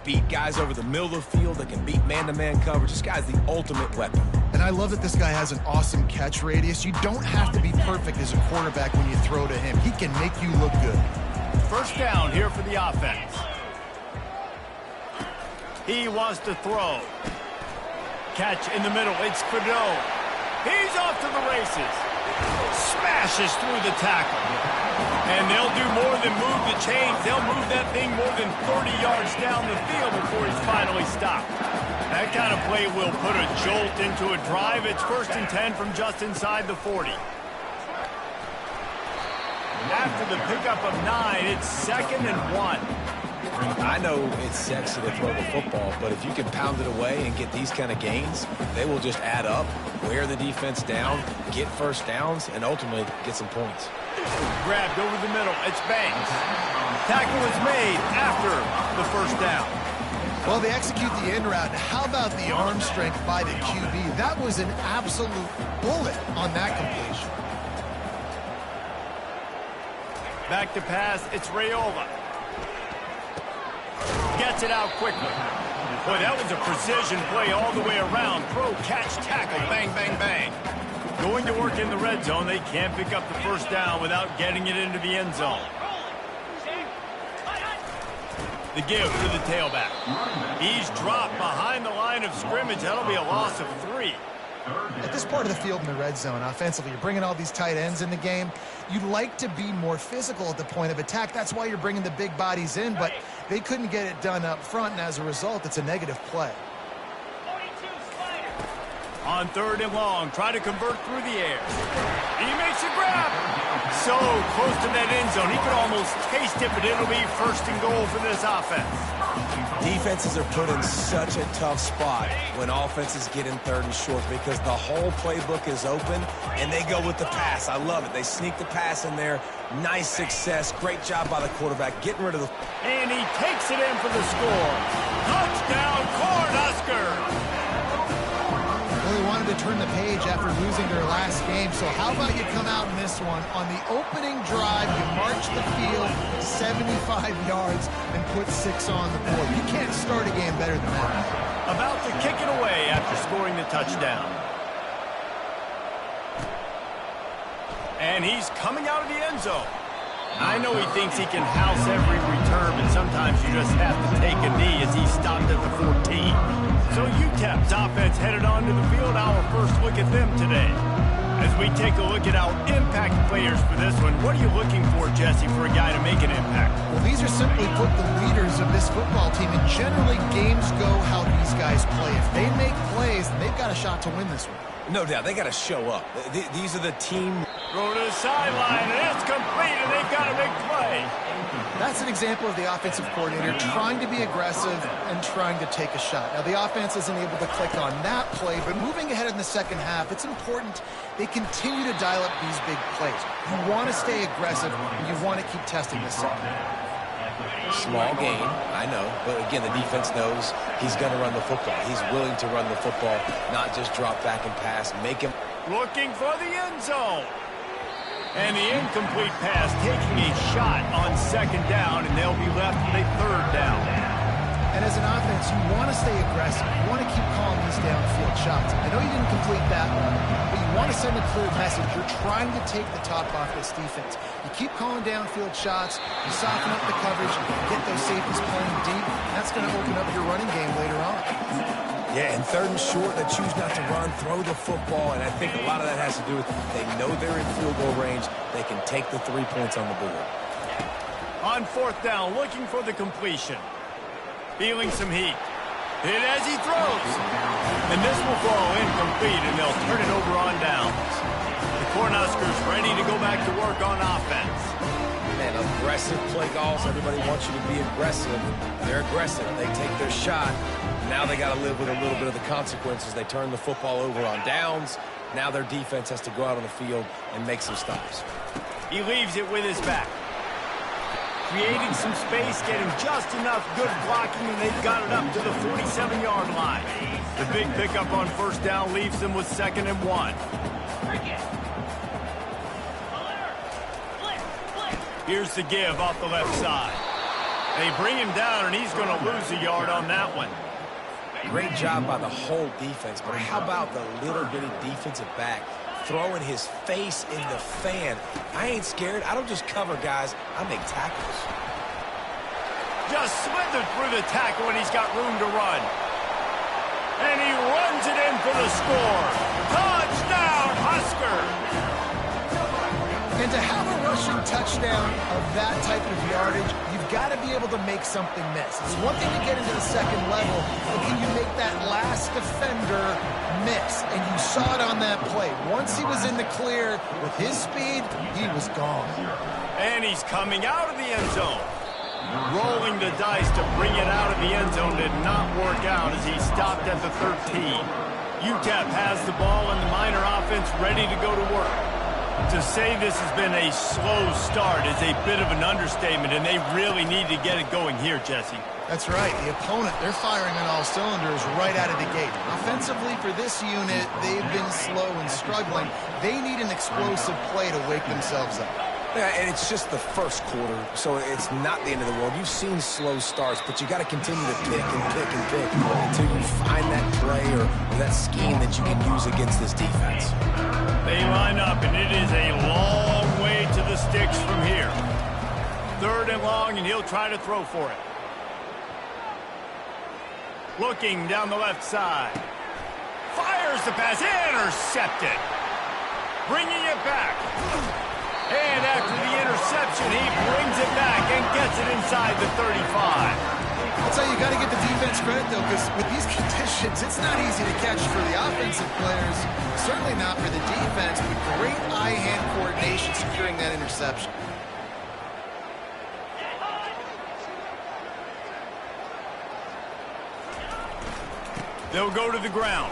beat guys over the middle of the field, that can beat man-to-man coverage. This guy's the ultimate weapon. And I love that this guy has an awesome catch radius. You don't have to be perfect as a quarterback when you throw to him. He can make you look good. First down here for the offense. He wants to throw. Catch in the middle. It's Fado. He's off to the races. Smashes through the tackle. And they'll do more than move the chains. They'll move that thing more than 30 yards down the field before he's finally stopped. That kind of play will put a jolt into a drive. It's 1st and 10 from just inside the 40. After the pickup of 9, it's 2nd and 1. I know it's sexy to throw the football, but if you can pound it away and get these kind of gains, they will just add up, wear the defense down, get first downs, and ultimately get some points. Grabbed over the middle. It's Banks. Tackle is made after the first down. Well, they execute the in route. How about the arm strength by the QB? That was an absolute bullet on that completion. Back to pass. It's Raiola. Gets it out quickly. Boy, that was a precision play all the way around. Throw, catch, tackle, bang, bang, bang. Going to work in the red zone. They can't pick up the first down without getting it into the end zone. The give to the tailback. He's dropped behind the line of scrimmage. That'll be a loss of 3. At this part of the field in the red zone, offensively, you're bringing all these tight ends in the game. You'd like to be more physical at the point of attack. That's why you're bringing the big bodies in, but they couldn't get it done up front, and as a result, it's a negative play. On 3rd and long, try to convert through the air. He makes a grab. So close to that end zone. He could almost taste it, but it'll be 1st and goal for this offense. Defenses are put in such a tough spot when offenses get in 3rd and short because the whole playbook is open, and they go with the pass. I love it. They sneak the pass in there. Nice success. Great job by the quarterback getting rid of the... And he takes it in for the score. Touchdown, Cornhuskers! They wanted to turn the page after losing their last game, so how about you come out in this one? On the opening drive, you march the field 75 yards and put 6 on the board. You can't start a game better than that. About to kick it away after scoring the touchdown. And he's coming out of the end zone. I know he thinks he can house every return, but sometimes you just have to take a knee as he stopped at the 14. So Utep's offense headed onto the field. Our first look at them today. As we take a look at our impact players for this one, what are you looking for, Jesse, for a guy to make an impact? Well, these are simply put the leaders of this football team, and generally games go how these guys play. If they make plays, then they've got a shot to win this one. No doubt, they got to show up. These are the team... Throw to the sideline, and it's complete, and they've got a big play. That's an example of the offensive coordinator trying to be aggressive and trying to take a shot. Now, the offense isn't able to click on that play, but moving ahead in the second half, it's important they continue to dial up these big plays. You want to stay aggressive, and you want to keep testing this out. Small gain, I know, but again, the defense knows he's going to run the football. He's willing to run the football, not just drop back and pass, make him... Looking for the end zone. And the incomplete pass taking a shot on 2nd down, and they'll be left with a 3rd down. And as an offense, you want to stay aggressive. You want to keep calling these downfield shots. I know you didn't complete that one, but you want to send a clear message. You're trying to take the top off this defense. You keep calling downfield shots, you soften up the coverage, you get those safeties playing deep. That's going to open up your running game later on. Yeah, and 3rd and short, they choose not to run, throw the football, and I think a lot of that has to do with they know they're in field goal range. They can take the 3 points on the board. On 4th down, looking for the completion. Feeling some heat. Hit as he throws. And this will fall incomplete, and they'll turn it over on downs. The Cornhuskers ready to go back to work on offense. Man, aggressive play calls. Everybody wants you to be aggressive. They're aggressive. They take their shot. Now they got to live with a little bit of the consequences. They turn the football over on downs. Now their defense has to go out on the field and make some stops. He leaves it with his back. Creating some space, getting just enough good blocking, and they've got it up to the 47-yard line. The big pickup on 1st down leaves them with 2nd and 1. Here's the give off the left side. They bring him down, and he's going to lose a yard on that one. Great job by the whole defense, but how about the little bitty defensive back throwing his face in the fan? I ain't scared. I don't just cover guys. I make tackles. Just slithered through the tackle, and he's got room to run. And he runs it in for the score. Touchdown, Husker! And to have a rushing touchdown of that type of yardage, you've got to be able to make something miss. It's one thing to get into the second level, but can you make that last defender miss? And you saw it on that play. Once he was in the clear with his speed, he was gone. And he's coming out of the end zone. Rolling the dice to bring it out of the end zone did not work out as he stopped at the 13. Utep has the ball and the Miner offense ready to go to work. To say this has been a slow start is a bit of an understatement, and they really need to get it going here, Jesse. That's right. The opponent, they're firing on all cylinders right out of the gate. Offensively, for this unit, they've been slow and struggling. They need an explosive play to wake themselves up. Yeah, and it's just the first quarter, so it's not the end of the world. You've seen slow starts, but you got to continue to pick and pick and pick until you find that play or that scheme that you can use against this defense. They line up, and it is a long way to the sticks from here. 3rd and long, and he'll try to throw for it. Looking down the left side. Fires the pass, intercepted. Bringing it back. And after the interception, he brings it back and gets it inside the 35. That's how you got to give the defense credit, though, because with these conditions, it's not easy to catch for the offensive players. Certainly not for the defense, but great eye-hand coordination securing that interception. They'll go to the ground.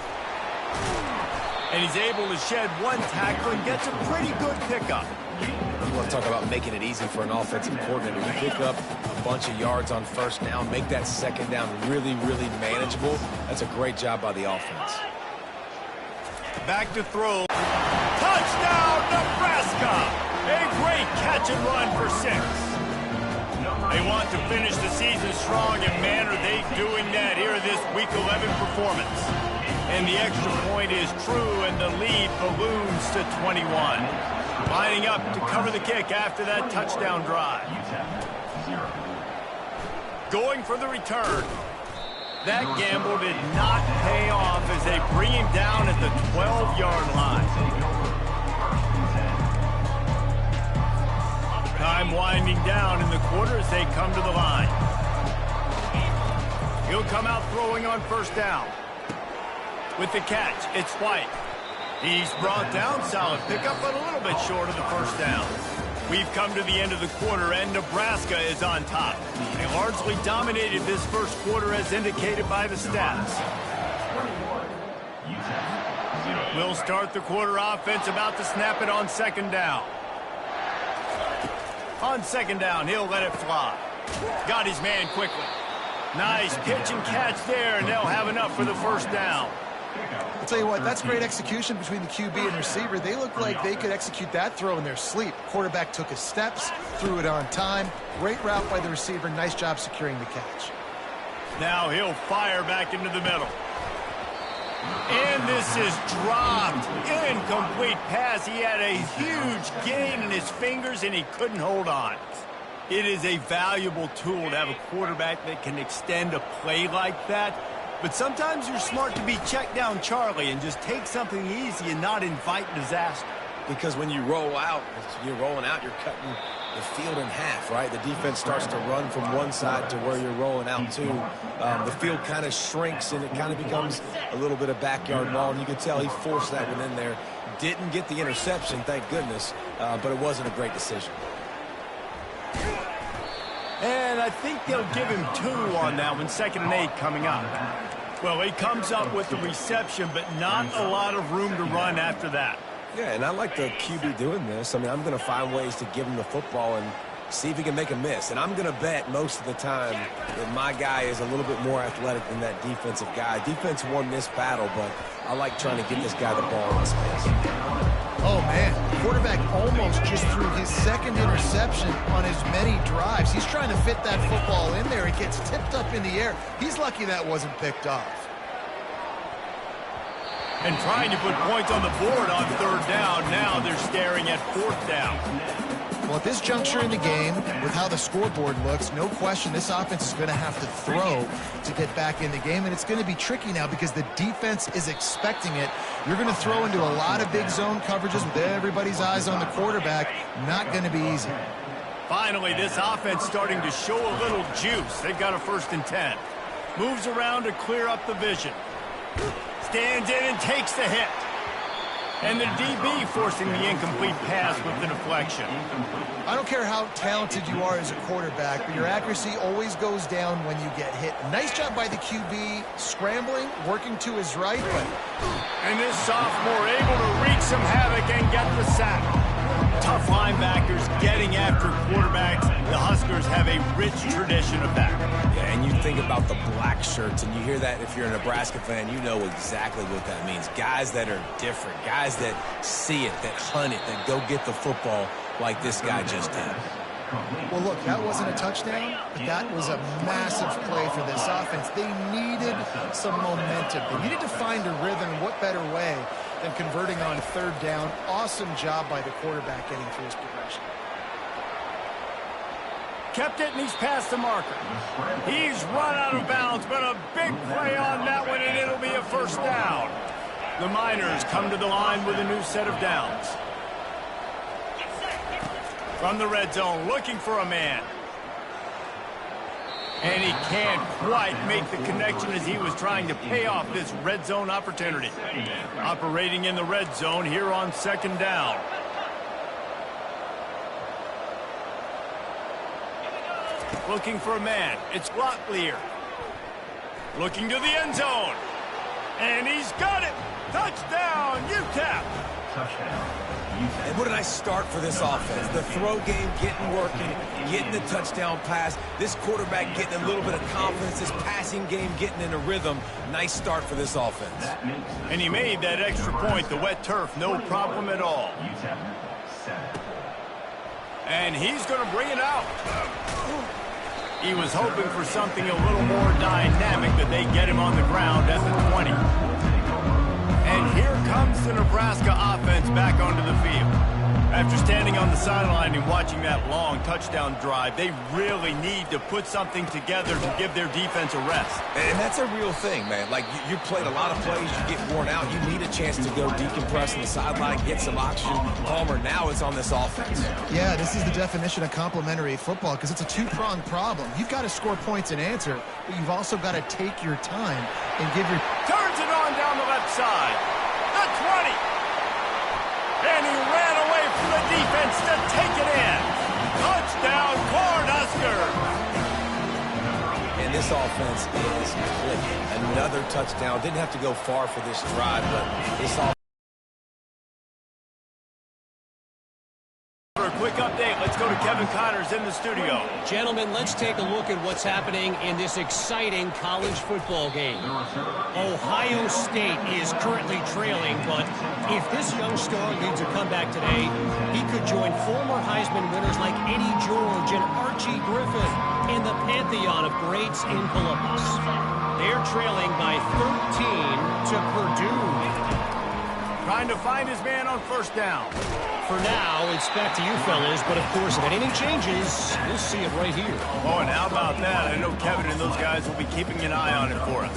And he's able to shed one tackle and gets a pretty good pickup. You want to talk about making it easy for an offensive coordinator. You pick up a bunch of yards on 1st down, make that 2nd down really, really manageable. That's a great job by the offense. Back to throw. Touchdown, Nebraska! A great catch and run for 6. They want to finish the season strong, and man, are they doing that here in this Week 11 performance. And the extra point is true, and the lead balloons to 21. Lining up to cover the kick after that touchdown drive. Going for the return. That gamble did not pay off as they bring him down at the 12-yard line. Time winding down in the quarter as they come to the line. He'll come out throwing on 1st down. With the catch, it's White. He's brought down, solid pickup, but a little bit short of the 1st down. We've come to the end of the quarter, and Nebraska is on top. They largely dominated this 1st quarter as indicated by the stats. We'll start the quarter offense about to snap it on 2nd down. On 2nd down, he'll let it fly. Got his man quickly. Nice pitch and catch there, and they'll have enough for the 1st down. I'll tell you what, that's great execution between the QB and receiver. They look like they could execute that throw in their sleep. Quarterback took his steps, threw it on time. Great route by the receiver. Nice job securing the catch. Now he'll fire back into the middle. And this is dropped. Incomplete pass. He had a huge gain in his fingers, and he couldn't hold on. It is a valuable tool to have a quarterback that can extend a play like that. But sometimes you're smart to be check down Charlie and just take something easy and not invite disaster. Because when you roll out, you're rolling out, you're cutting the field in half, right? The defense starts to run from one side to where you're rolling out to. The field kind of shrinks, and it kind of becomes a little bit of backyard ball. And you can tell he forced that one in there. Didn't get the interception, thank goodness, but it wasn't a great decision. And I think they'll give him 2 on that one, 2nd and 8 coming up. Well, he comes up with the reception, but not a lot of room to run after that. Yeah, and I like the QB doing this. I mean, I'm going to find ways to give him the football and see if he can make a miss. And I'm going to bet most of the time that my guy is a little bit more athletic than that defensive guy. Defense won this battle, but I like trying to get this guy the ball in space. Oh, man. The quarterback almost just threw his second interception on as many drives. He's trying to fit that football in there. It gets tipped up in the air. He's lucky that wasn't picked off. And trying to put points on the board on third down. Now they're staring at fourth down. Well, at this juncture in the game, with how the scoreboard looks, no question this offense is going to have to throw to get back in the game, and it's going to be tricky now because the defense is expecting it. You're going to throw into a lot of big zone coverages with everybody's eyes on the quarterback. Not going to be easy. Finally, this offense starting to show a little juice. They've got a 1st and 10. Moves around to clear up the vision. Stands in and takes the hit. And the DB forcing the incomplete pass with the deflection. I don't care how talented you are as a quarterback, but your accuracy always goes down when you get hit. Nice job by the QB, scrambling, working to his right. And this sophomore able to wreak some havoc and get the sack. Tough linebackers getting after quarterbacks. The Huskers have a rich tradition of that. Yeah, and you think about the black shirts, and you hear that if you're a Nebraska fan, you know exactly what that means. Guys that are different, guys that see it, that hunt it, that go get the football like this guy just did. Well, look, that wasn't a touchdown, but that was a massive play for this offense. They needed some momentum. They needed to find a rhythm. What better way than converting on third down? Awesome job by the quarterback getting through his progression. Kept it, and he's past the marker. He's run out of bounds, but a big play on that one, and it'll be a 1st down. The Miners come to the line with a new set of downs. From the red zone, looking for a man. And he can't quite make the connection as he was trying to pay off this red zone opportunity. Operating in the red zone here on 2nd down. Looking for a man. It's Locklear. Looking to the end zone. And he's got it. Touchdown, Utep. And what did I start for this offense? The throw game getting working, getting the touchdown pass. This quarterback getting a little bit of confidence. This passing game getting in a rhythm. Nice start for this offense. And he made that extra point. The wet turf, no problem at all. And he's going to bring it out. He was hoping for something a little more dynamic, but they get him on the ground at the 20. And here comes the Nebraska offense back onto the field. After standing on the sideline and watching that long touchdown drive, they really need to put something together to give their defense a rest. And that's a real thing, man. Like, you played a lot of plays, you get worn out, you need a chance to go decompress on the sideline, get some oxygen. Palmer, now it's on this offense. Yeah, this is the definition of complementary football because it's a two-pronged problem. You've got to score points and answer, but you've also got to take your time and give your... Turns it on down the left side. The 20. And he ran away from the defense to take it in. Touchdown, Cornhuskers. And this offense is clicking. Another touchdown. Didn't have to go far for this drive, but this offense. For a quick update, let's go to Kevin Connors in the studio. Gentlemen, let's take a look at what's happening in this exciting college football game. Ohio State is currently trailing, but if this young star leads a comeback today, he could join former Heisman winners like Eddie George and Archie Griffin in the pantheon of greats in Columbus. They're trailing by 13 to Purdue. Trying to find his man on 1st down. For now, it's back to you fellas, but of course, if anything changes, you'll see it right here. Oh, and how about that? I know Kevin and those guys will be keeping an eye on it for us.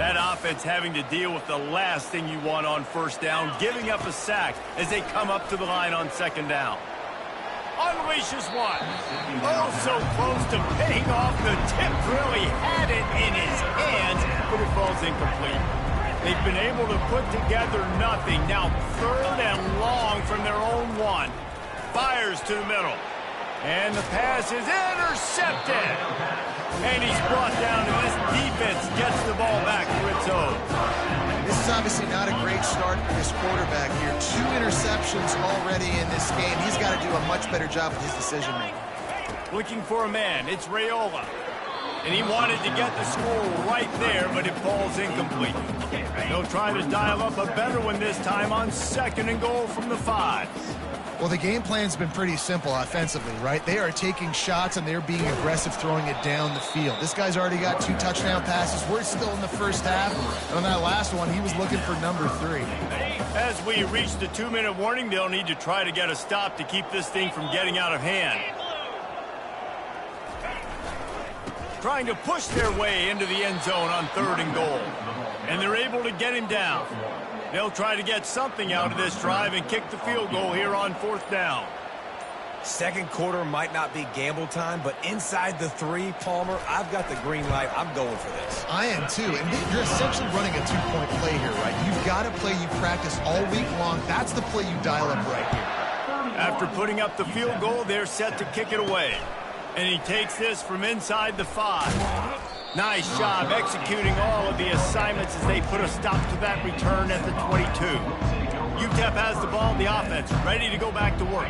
That offense having to deal with the last thing you want on 1st down, giving up a sack as they come up to the line on 2nd down. Unleashes one. Oh, so close to paying off the tip. Really had it in his hands, but it falls incomplete. They've been able to put together nothing. Now 3rd and long from their own 1. Fires to the middle. And the pass is intercepted. And he's brought down, and this defense gets the ball back to its own. This is obviously not a great start for this quarterback here. 2 interceptions already in this game. He's got to do a much better job with his decision-making. Looking for a man. It's Raiola. And he wanted to get the score right there, but it falls incomplete. They'll try to dial up a better one this time on 2nd and goal from the 5. Well, the game plan's been pretty simple offensively, right? They are taking shots, and they're being aggressive throwing it down the field. This guy's already got 2 touchdown passes. We're still in the first half. And on that last one, he was looking for number 3. As we reach the 2-minute warning, they'll need to try to get a stop to keep this thing from getting out of hand. Trying to push their way into the end zone on 3rd and goal. And they're able to get him down. They'll try to get something out of this drive and kick the field goal here on 4th down. Second quarter might not be gamble time, but inside the 3, Palmer, I've got the green light. I'm going for this. I am too. And you're essentially running a 2-point play here, right? You've got a play you practice all week long. That's the play you dial up right here. After putting up the field goal, they're set to kick it away. And he takes this from inside the 5. Nice job executing all of the assignments as they put a stop to that return at the 22. Utep has the ball in the offense, ready to go back to work.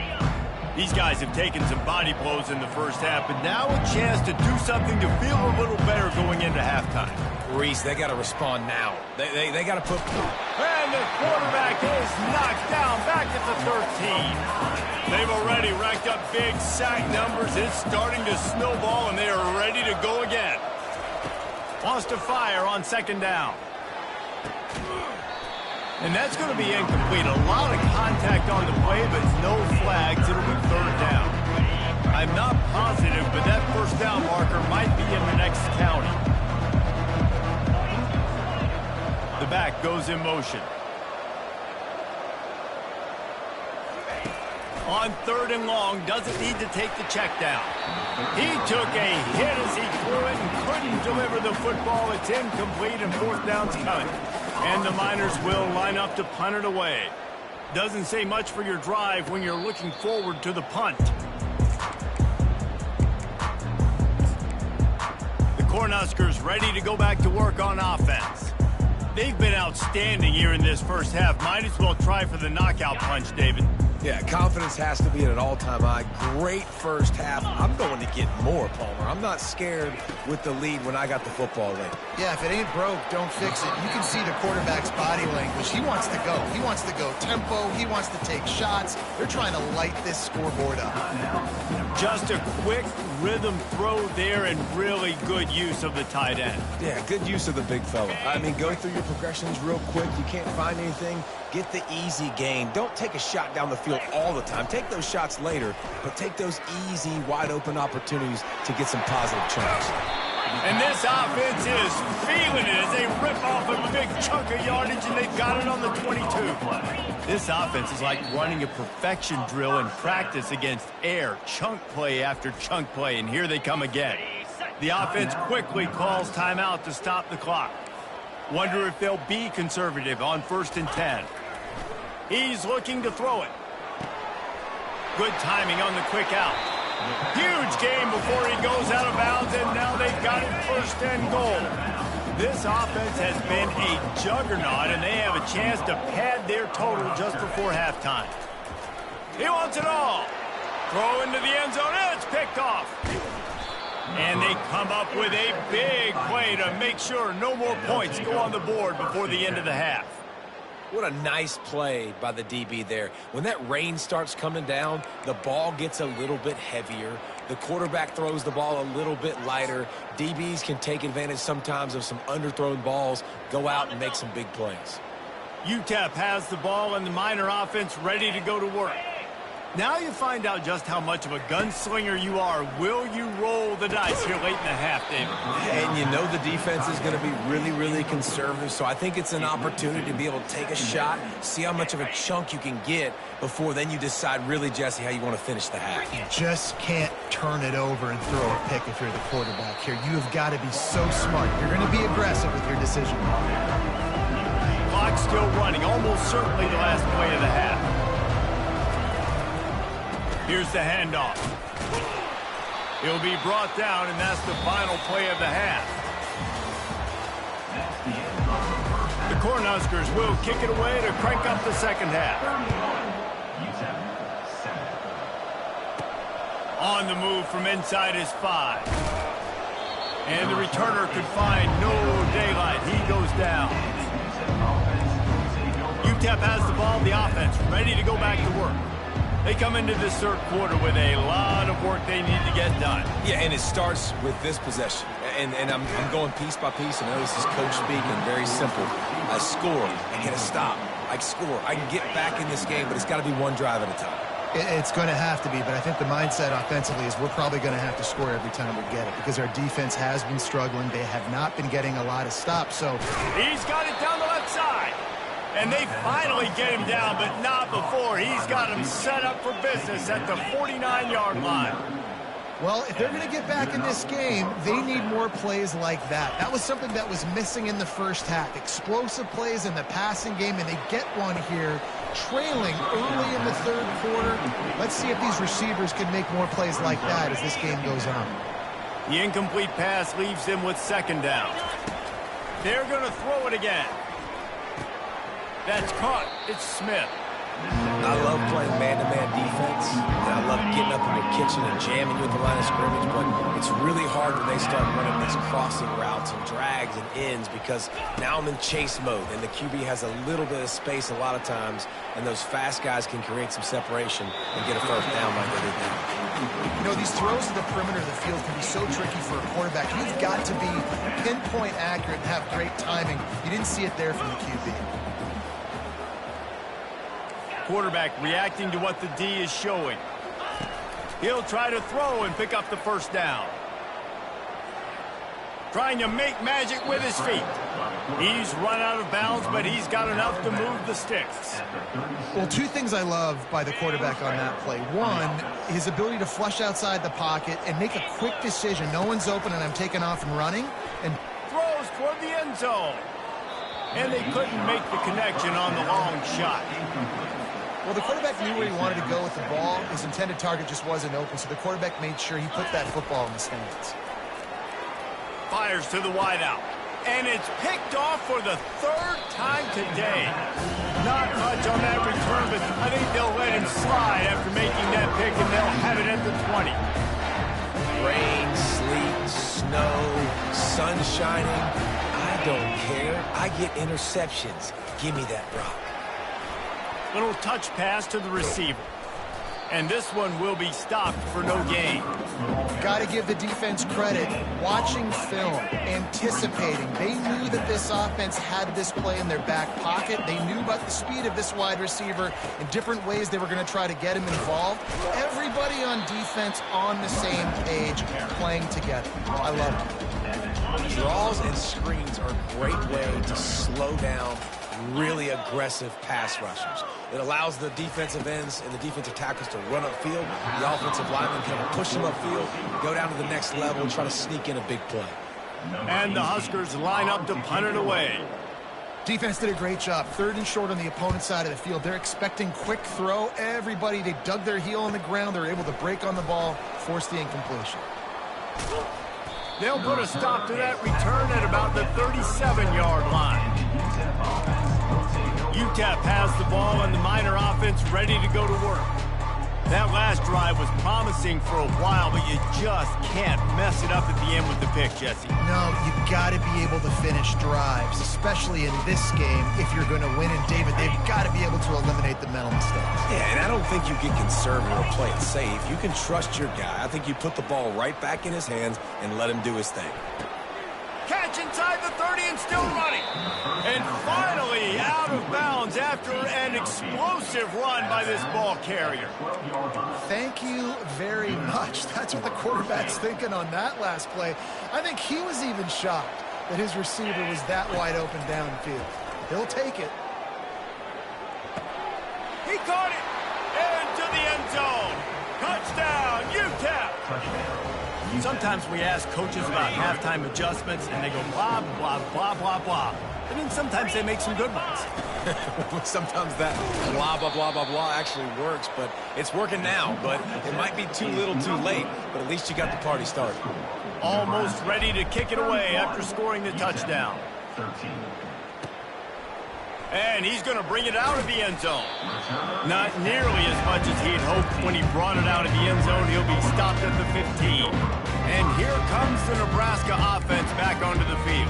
These guys have taken some body blows in the first half, but now a chance to do something to feel a little better going into halftime. Reese, they got to respond now. They got to put... And the quarterback is knocked down back at the 13. They've already racked up big sack numbers. It's starting to snowball, and they are ready to go again. Wants to fire on 2nd down. And that's going to be incomplete. A lot of contact on the play, but no flags. It'll be 3rd down. I'm not positive, but that 1st down marker might be in the next county. The back goes in motion. On 3rd and long, doesn't need to take the check down. He took a hit as he threw it and couldn't deliver the football. It's incomplete and 4th down's coming. And the Miners will line up to punt it away. Doesn't say much for your drive when you're looking forward to the punt. The Cornhuskers ready to go back to work on offense. They've been outstanding here in this first half. Might as well try for the knockout punch, David. Yeah, confidence has to be at an all-time high. Great first half. I'm going to get more, Palmer. I'm not scared with the lead when I got the football late. Yeah, if it ain't broke, don't fix it. You can see the quarterback's body language. He wants to go. He wants to go tempo. He wants to take shots. They're trying to light this scoreboard up. Just a quick rhythm throw there and really good use of the tight end. Yeah, good use of the big fella. I mean, go through your progressions real quick. You can't find anything. Get the easy gain. Don't take a shot down the field all the time. Take those shots later, but take those easy, wide-open opportunities to get some positive chunks. And this offense is feeling it as they rip off a big chunk of yardage, and they've got it on the 22. This offense is like running a perfection drill in practice against air, chunk play after chunk play, and here they come again. The offense quickly calls timeout to stop the clock. Wonder if they'll be conservative on 1st and 10. He's looking to throw it. Good timing on the quick out. Huge game before he goes out of bounds, and now they've got it 1st and goal. This offense has been a juggernaut, and they have a chance to pad their total just before halftime. He wants it all. Throw into the end zone, and it's picked off. And they come up with a big play to make sure no more points go on the board before the end of the half. What a nice play by the DB there. When that rain starts coming down, the ball gets a little bit heavier. The quarterback throws the ball a little bit lighter. DBs can take advantage sometimes of some underthrown balls, go out and make some big plays. Utep has the ball and the Miner offense ready to go to work. Now you find out just how much of a gunslinger you are. Will you roll the dice here late in the half, David? And you know the defense is going to be really, really conservative, so I think it's an opportunity to be able to take a shot, see how much of a chunk you can get before then you decide really, Jesse, how you want to finish the half. You just can't turn it over and throw a pick if you're the quarterback here. You have got to be so smart. You're going to be aggressive with your decision. Clock still running, almost certainly the last play of the half. Here's the handoff. He'll be brought down, and that's the final play of the half. The Cornhuskers will kick it away to crank up the second half. On the move from inside his 5. And the returner could find no daylight. He goes down. Utep has the ball, the offense ready to go back to work. They come into this third quarter with a lot of work they need to get done. Yeah, and it starts with this possession. And I'm going piece by piece. I know this is coach speaking, very simple. I score, I get a stop, I score. I can get back in this game, but it's got to be one drive at a time. It's going to have to be, but I think the mindset offensively is we're probably going to have to score every time we get it because our defense has been struggling. They have not been getting a lot of stops. So he's got it down the left side. And they finally get him down, but not before. He's got him set up for business at the 49-yard line. Well, if they're going to get back in this game, they need more plays like that. That was something that was missing in the first half. Explosive plays in the passing game, and they get one here, trailing early in the third quarter. Let's see if these receivers can make more plays like that as this game goes on. The incomplete pass leaves them with second down. They're going to throw it again. That's caught. It's Smith. I love playing man-to-man defense, and I love getting up in your kitchen and jamming you at the line of scrimmage, but it's really hard when they start running these crossing routes and drags and ends because now I'm in chase mode, and the QB has a little bit of space a lot of times, and those fast guys can create some separation and get a first down like they did now. You know, these throws to the perimeter of the field can be so tricky for a quarterback. You've got to be pinpoint accurate and have great timing. You didn't see it there from the QB. Quarterback reacting to what the D is showing. He'll try to throw and pick up the first down. Trying to make magic with his feet. He's run out of bounds, but he's got enough to move the sticks. Well, two things I love by the quarterback on that play. One, his ability to flush outside the pocket and make a quick decision. No one's open and I'm taking off and running. And throws toward the end zone. And they couldn't make the connection on the long shot. Well, the quarterback knew where he wanted to go with the ball. His intended target just wasn't open, so the quarterback made sure he put that football in his hands. Fires to the wideout. And it's picked off for the third time today. Not much on that return, but I think they'll let him slide after making that pick, and they'll have it at the 20. Rain, sleet, snow, sun shining. I don't care. I get interceptions. Give me that rock. Little touch pass to the receiver. And this one will be stopped for no gain. Got to give the defense credit. Watching film, anticipating. They knew that this offense had this play in their back pocket. They knew about the speed of this wide receiver and different ways they were going to try to get him involved. Everybody on defense on the same page, playing together. I love it. Draws and screens are a great way to slow down really aggressive pass rushers. It allows the defensive ends and the defensive tackles to run upfield. The offensive linemen can push them upfield, go down to the next level, and try to sneak in a big play. And the Huskers line up to punt it away. Defense did a great job. Third and short on the opponent's side of the field. They're expecting quick throw. Everybody, they dug their heel on the ground. They're able to break on the ball, force the incompletion. They'll put a stop to that return at about the 37-yard line. Utep has the ball and the Miner offense ready to go to work. That last drive was promising for a while, but you just can't mess it up at the end with the pick, Jesse. No, you've got to be able to finish drives, especially in this game. If you're going to win, and David, they've got to be able to eliminate the mental mistakes. Yeah, and I don't think you get conservative or play it safe. You can trust your guy. I think you put the ball right back in his hands and let him do his thing. Catch inside the 30 and still running. And finally out of bounds after an explosive run by this ball carrier. Thank you very much. That's what the quarterback's thinking on that last play. I think he was even shocked that his receiver was that wide open downfield. He'll take it. He caught it into the end zone. Touchdown, Utep. Sometimes we ask coaches about halftime adjustments, and they go blah, blah, blah, blah, blah. And then sometimes they make some good ones. Sometimes that blah, blah, blah, blah, blah actually works, but it's working now. But it might be too little too late, but at least you got the party started. Almost ready to kick it away after scoring the touchdown. And he's going to bring it out of the end zone. Not nearly as much as he had hoped when he brought it out of the end zone. He'll be stopped at the 15. And here comes the Nebraska offense back onto the field.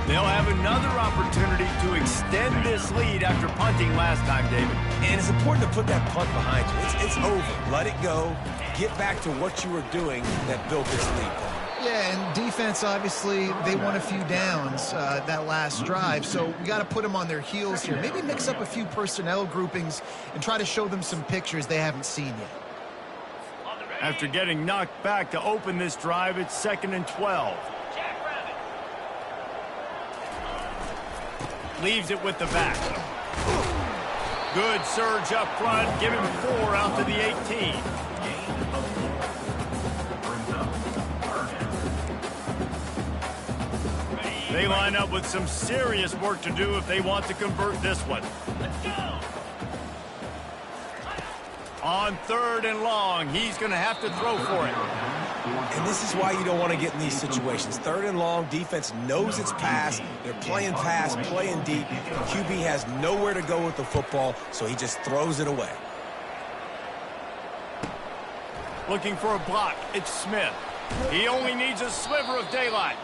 They'll have another opportunity to extend this lead after punting last time, David. And it's important to put that punt behind you. It's over. Let it go. Get back to what you were doing that built this lead. Yeah, and defense, obviously, they won a few downs that last drive, so we got to put them on their heels here. Maybe mix up a few personnel groupings and try to show them some pictures they haven't seen yet. After getting knocked back to open this drive, it's 2nd and 12. Leaves it with the back. Good surge up front. Give him 4 out to the 18. They line up with some serious work to do if they want to convert this one. On 3rd and long, he's going to have to throw for it. And this is why you don't want to get in these situations. 3rd and long, defense knows it's pass. They're playing pass, playing deep. QB has nowhere to go with the football, so he just throws it away. Looking for a block. It's Smith. He only needs a sliver of daylight.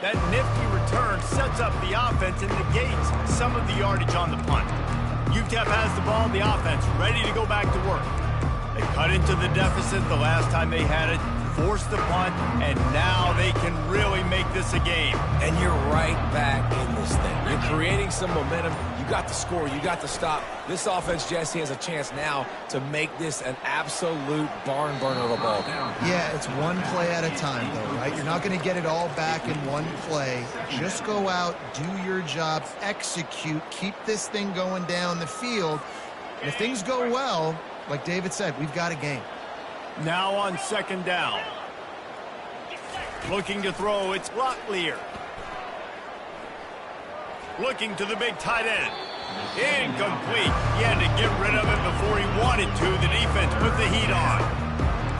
That nifty return sets up the offense and negates some of the yardage on the punt. Utep has the ball, the offense ready to go back to work. They cut into the deficit the last time they had it, forced the punt, and now they can really make this a game. And you're right back in this thing. You're creating some momentum. You got the score. You got the stop. This offense, Jesse, has a chance now to make this an absolute barn burner of a ball game. Yeah, it's one play at a time, though, right? You're not going to get it all back in one play. Just go out, do your job, execute, keep this thing going down the field. And if things go well, like David said, we've got a game. Now on 2nd down. Looking to throw, it's Locklear. Looking to the big tight end. Incomplete. He had to get rid of it before he wanted to. The defense put the heat on.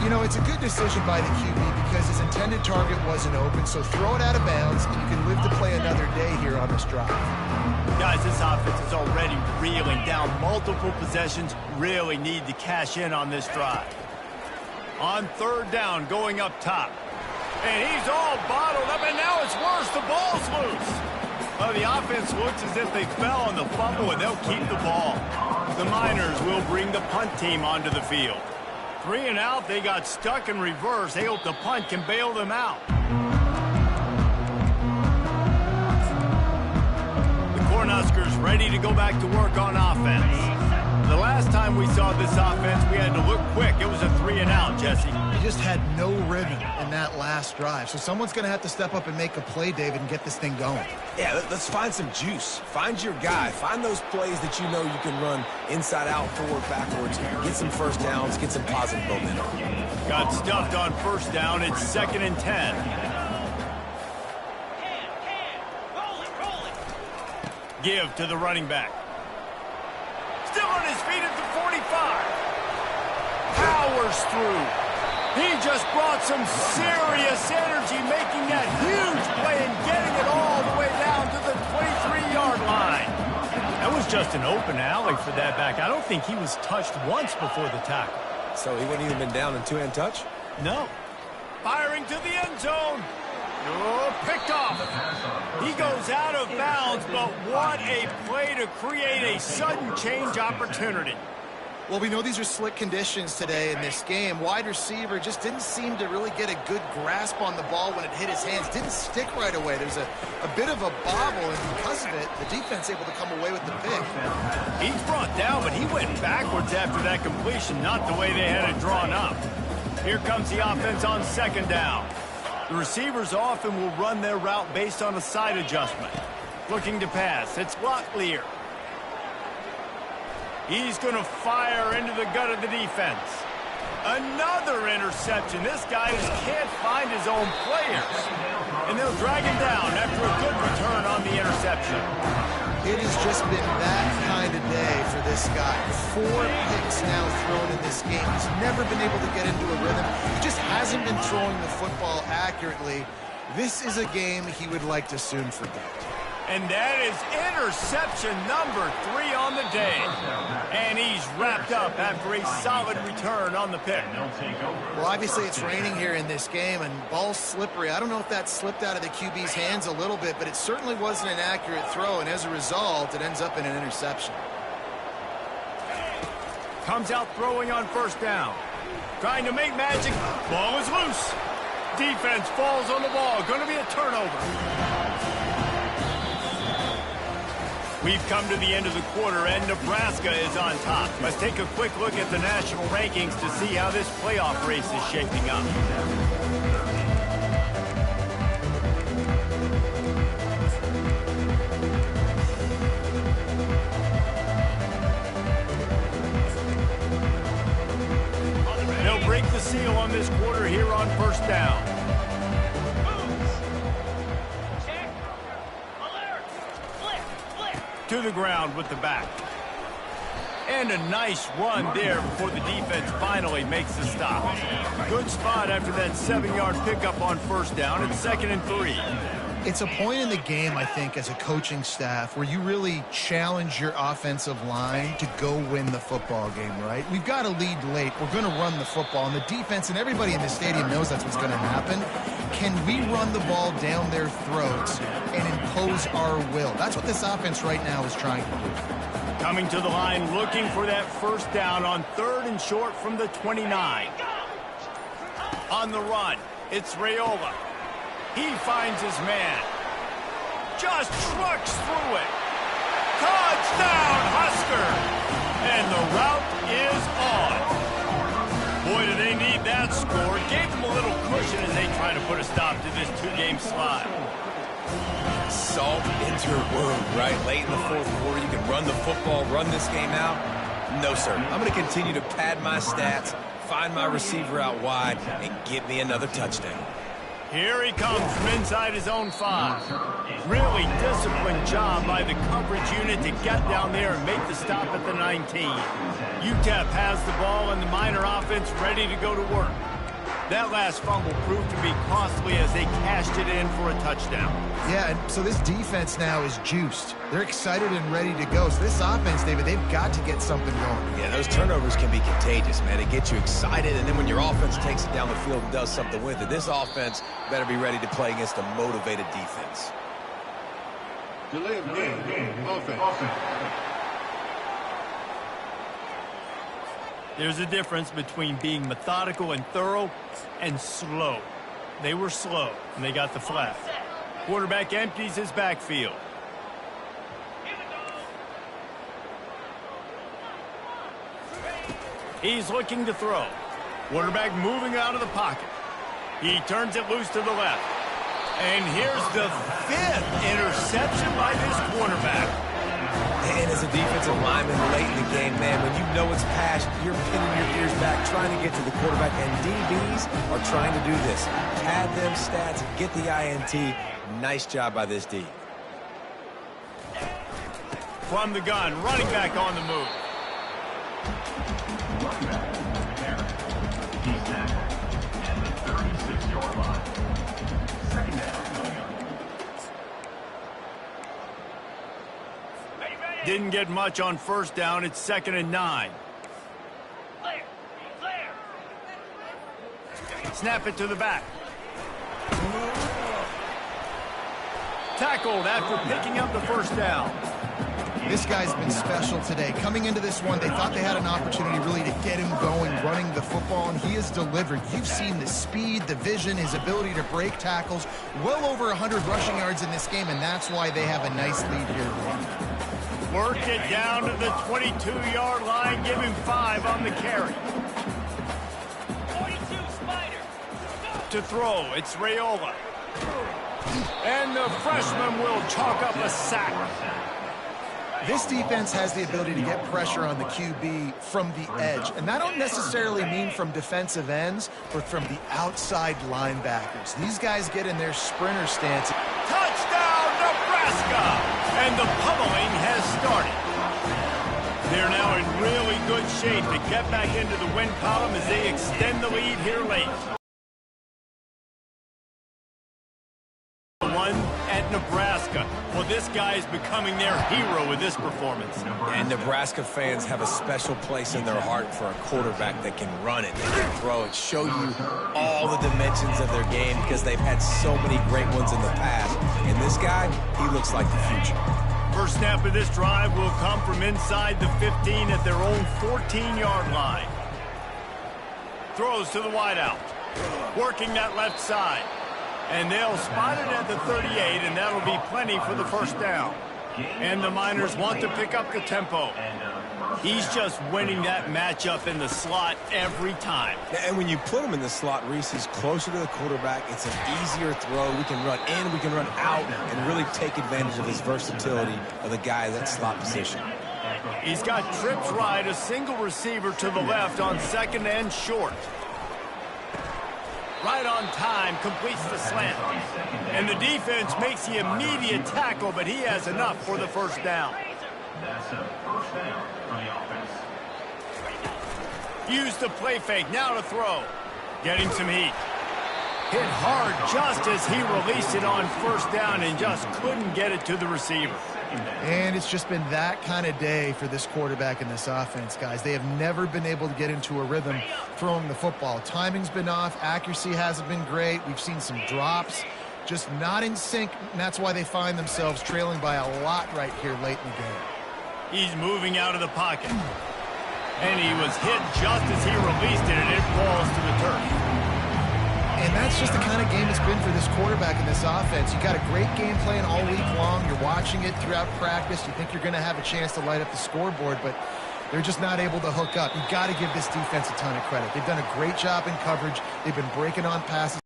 You know, it's a good decision by the QB because his intended target wasn't open, so throw it out of bounds, and you can live to play another day here on this drive. Guys, this offense is already reeling down multiple possessions. Really need to cash in on this drive. On 3rd down, going up top. And he's all bottled up, and now it's worse. The ball's loose. Well, the offense looks as if they fell on the fumble, and they'll keep the ball. The Miners will bring the punt team onto the field. 3 and out, they got stuck in reverse. They hope the punt can bail them out. The Cornhuskers ready to go back to work on offense. The last time we saw this offense, we had to look quick. It was a 3 and out, Jesse. They just had no rhythm in that last drive. So someone's going to have to step up and make a play, David, and get this thing going. Yeah, let's find some juice. Find your guy. Find those plays that you know you can run inside out, forward, backwards. Get some first downs. Get some positive momentum. Got stuffed on 1st down. It's 2nd and 10. Give to the running back. Still on his feet at the 45. Powers through. He just brought some serious energy, making that huge play and getting it all the way down to the 23-yard line. That was just an open alley for that back. I don't think he was touched once before the tackle. So he wouldn't even been down in 2-hand touch? No. Firing to the end zone. Oh, picked off. He goes out of bounds, but what a play to create a sudden change opportunity. Well, we know these are slick conditions today in this game. Wide receiver just didn't seem to really get a good grasp on the ball when it hit his hands. Didn't stick right away. There's a bit of a bobble, and because of it, the defense able to come away with the pick. He's brought down, but he went backwards after that completion, not the way they had it drawn up. Here comes the offense on 2nd down. The receivers often will run their route based on a side adjustment. Looking to pass, it's Locklear. He's going to fire into the gut of the defense. Another interception. This guy just can't find his own players. And they'll drag him down after a good return on the interception. It has just been that kind of day for this guy. 4 picks now thrown in this game. He's never been able to get into a rhythm. He just hasn't been throwing the football accurately. This is a game he would like to soon forget. And that is interception number 3 on the day. And he's wrapped up after a solid return on the pick. Well, obviously it's raining here in this game, and ball's slippery. I don't know if that slipped out of the QB's hands a little bit, but it certainly wasn't an accurate throw, and as a result, it ends up in an interception. Comes out throwing on first down. Trying to make magic. Ball is loose. Defense falls on the ball. Going to be a turnover. We've come to the end of the quarter, and Nebraska is on top. Let's take a quick look at the national rankings to see how this playoff race is shaping up. They'll break the seal on this quarter here on first down. To the ground with the back. And a nice run there before the defense finally makes the stop. Good spot after that 7-yard pickup on first down. It's 2nd and 3. It's a point in the game, I think, as a coaching staff where you really challenge your offensive line to go win the football game, right? We've got to lead late. We're going to run the football. And the defense and everybody in the stadium knows that's what's going to happen. Can we run the ball down their throats and impose our will? That's what this offense right now is trying to do. Coming to the line, looking for that first down on 3rd and short from the 29. On the run, it's Raiola. He finds his man. Just trucks through it. Touchdown, Husker! And the route is on. Boy, do they need that score. Gave them a little cushion as they try to put a stop to this 2-game slide. Salt into her wound, right? Late in the 4th quarter, you can run the football, run this game out. No, sir. I'm going to continue to pad my stats, find my receiver out wide, and get me another touchdown. Here he comes from inside his own 5. Really disciplined job by the coverage unit to get down there and make the stop at the 19. Utep has the ball and the Miner offense ready to go to work. That last fumble proved to be costly as they cashed it in for a touchdown. Yeah, and so this defense now is juiced. They're excited and ready to go. So this offense, David, they've got to get something going. Yeah, those turnovers can be contagious, man. It gets you excited, and then when your offense takes it down the field and does something with it, this offense better be ready to play against a motivated defense. Delay of game, offense. There's a difference between being methodical and thorough and slow. They were slow, and they got the flag. Quarterback empties his backfield. He's looking to throw. Quarterback moving out of the pocket. He turns it loose to the left. And here's the 5th interception by this quarterback. And as a defensive lineman late in the game, man, when you know it's passed, you're pinning your ears back, trying to get to the quarterback, and DBs are trying to do this. Pad them stats, get the INT. Nice job by this D. From the gun, running back on the move. He's tackled at the 36-yard line. 2nd down. Didn't get much on first down. It's 2nd and 9. Snap it to the back. Tackled after picking up the first down. This guy's been special today. Coming into this one, they thought they had an opportunity really to get him going, running the football, and he has delivered. You've seen the speed, the vision, his ability to break tackles. Well over 100 rushing yards in this game, and that's why they have a nice lead here. Work it down to the 22-yard line. Give him 5 on the carry. 42 Spider. To throw, it's Raiola. And the freshman will chalk up a sack. This defense has the ability to get pressure on the QB from the edge. And that don't necessarily mean from defensive ends, but from the outside linebackers. These guys get in their sprinter stance. Touchdown, Nebraska! And the pummeling has started. They're now in really good shape to get back into the win column as they extend the lead here late. 1 at Nebraska. Well, this guy is becoming their hero with this performance. And Nebraska fans have a special place in their heart for a quarterback that can run it, that can throw it, show you all the dimensions of their game because they've had so many great ones in the past. And this guy, he looks like the future. First snap of this drive will come from inside the 15 at their own 14-yard line. Throws to the wideout. Working that left side. And they'll spot it at the 38, and that'll be plenty for the first down. And the Miners want to pick up the tempo. He's just winning that matchup in the slot every time. And when you put him in the slot, Reese, he's closer to the quarterback. It's an easier throw. We can run in, we can run out, and really take advantage of his versatility of the guy in that slot position. He's got trips right, a single receiver to the left on second and short. Right on time, completes the slant. And the defense makes the immediate tackle, but he has enough for the first down. That's a first down for the offense. Use the play fake, now to throw. Getting some heat. Hit hard just as he released it on first down and just couldn't get it to the receiver. And it's just been that kind of day for this quarterback and this offense, guys. They have never been able to get into a rhythm throwing the football. Timing's been off. Accuracy hasn't been great. We've seen some drops. Just not in sync, and that's why they find themselves trailing by a lot right here late in the game. He's moving out of the pocket. And he was hit just as he released it, and it falls to the turf. And that's just the kind of game it's been for this quarterback and this offense. You got a great game plan all week long. You're watching it throughout practice. You think you're going to have a chance to light up the scoreboard, but they're just not able to hook up. You've got to give this defense a ton of credit. They've done a great job in coverage. They've been breaking on passes.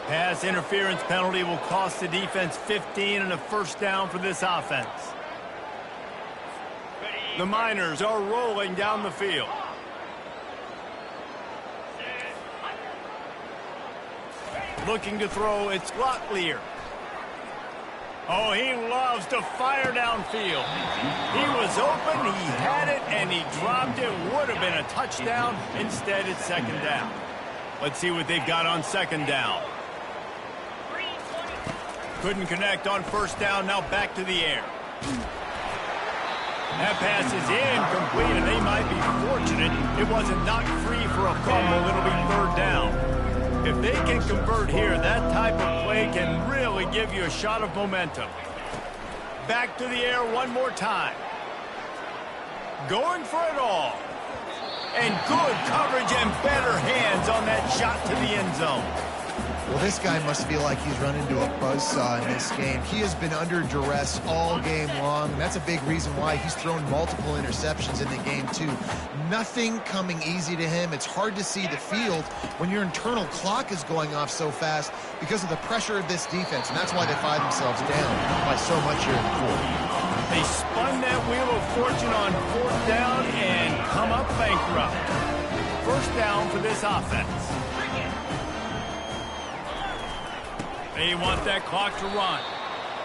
Pass interference penalty will cost the defense 15 and a first down for this offense. The Miners are rolling down the field. Looking to throw, it's Locklear. Oh, he loves to fire downfield. He was open, he had it, and he dropped it. Would have been a touchdown. Instead, it's second down. Let's see what they've got on second down. Couldn't connect on first down, now back to the air. That pass is incomplete, and they might be fortunate it wasn't knocked free for a fumble. It'll be third down. If they can convert here, that type of play can really give you a shot of momentum. Back to the air one more time. Going for it all. And good coverage and better hands on that shot to the end zone. Well, this guy must feel like he's run into a buzzsaw in this game. He has been under duress all game long, and that's a big reason why he's thrown multiple interceptions in the game, too. Nothing coming easy to him. It's hard to see the field when your internal clock is going off so fast because of the pressure of this defense, and that's why they find themselves down by so much here in the fourth. They spun that wheel of fortune on fourth down and come up bankrupt. First down for this offense. They want that clock to run.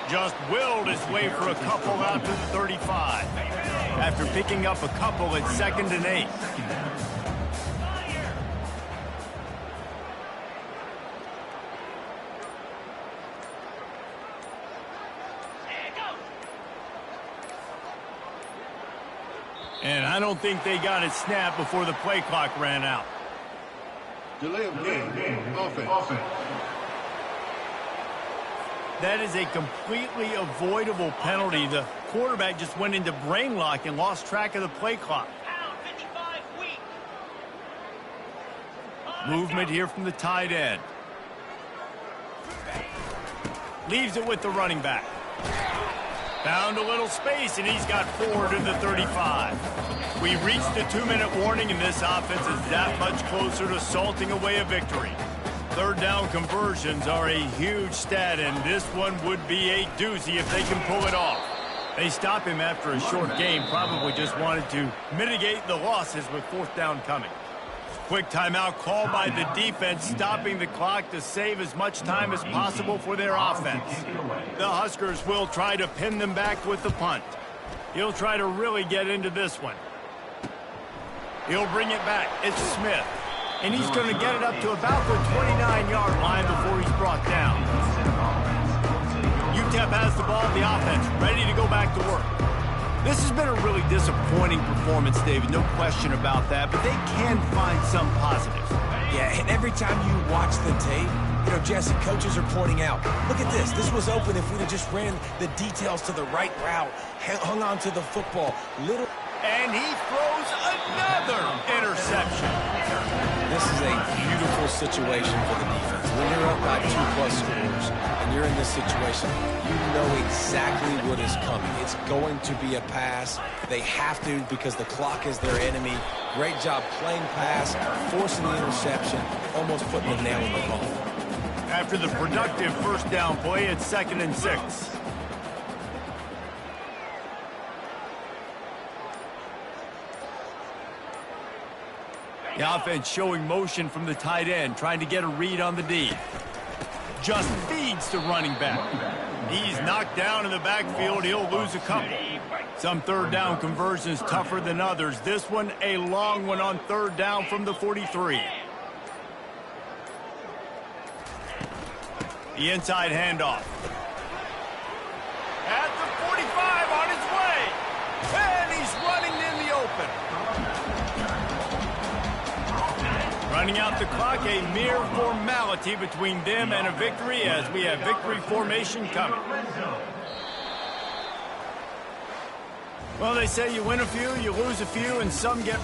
Just willed his way for a couple out to the 35. After picking up a couple at 2nd and 8. And I don't think they got it snapped before the play clock ran out. Delay of game. Offense. That is a completely avoidable penalty. The quarterback just went into brain lock and lost track of the play clock. Movement here from the tight end. Leaves it with the running back. Found a little space, and he's got 4 to the 35. We reached the 2-minute warning, and this offense is that much closer to salting away a victory. Third down conversions are a huge stat, and this one would be a doozy if they can pull it off. They stop him after a short game, probably just wanted to mitigate the losses with fourth down coming. Quick timeout called by the defense, stopping the clock to save as much time as possible for their offense. The Huskers will try to pin them back with the punt. He'll try to really get into this one. He'll bring it back. It's Smith. And he's going to get it up to about the 29 7-yard line before he's brought down. Utep has the ball, the offense ready to go back to work. This has been a really disappointing performance, David, no question about that, but they can find some positives. Yeah, and every time you watch the tape, you know, Jesse, coaches are pointing out, look at this. This was open if we'd have just ran the details to the right route, hung on to the football. And he throws another interception. This is a beautiful situation for the defense. When you're up by 2+ scores and you're in this situation, you know exactly what is coming. It's going to be a pass. They have to because the clock is their enemy. Great job playing pass, forcing the interception, almost putting the nail in the ball. After the productive first down play, it's 2nd and 6. The offense showing motion from the tight end, trying to get a read on the D. Just feeds to running back. He's knocked down in the backfield. He'll lose a couple. Some third down conversions tougher than others. This one, a long one on 3rd down from the 43. The inside handoff. At the 45 on his way. And he's running in the open. Running out the clock, a mere formality between them and a victory as we have victory formation coming. Well, they say you win a few, you lose a few, and some get...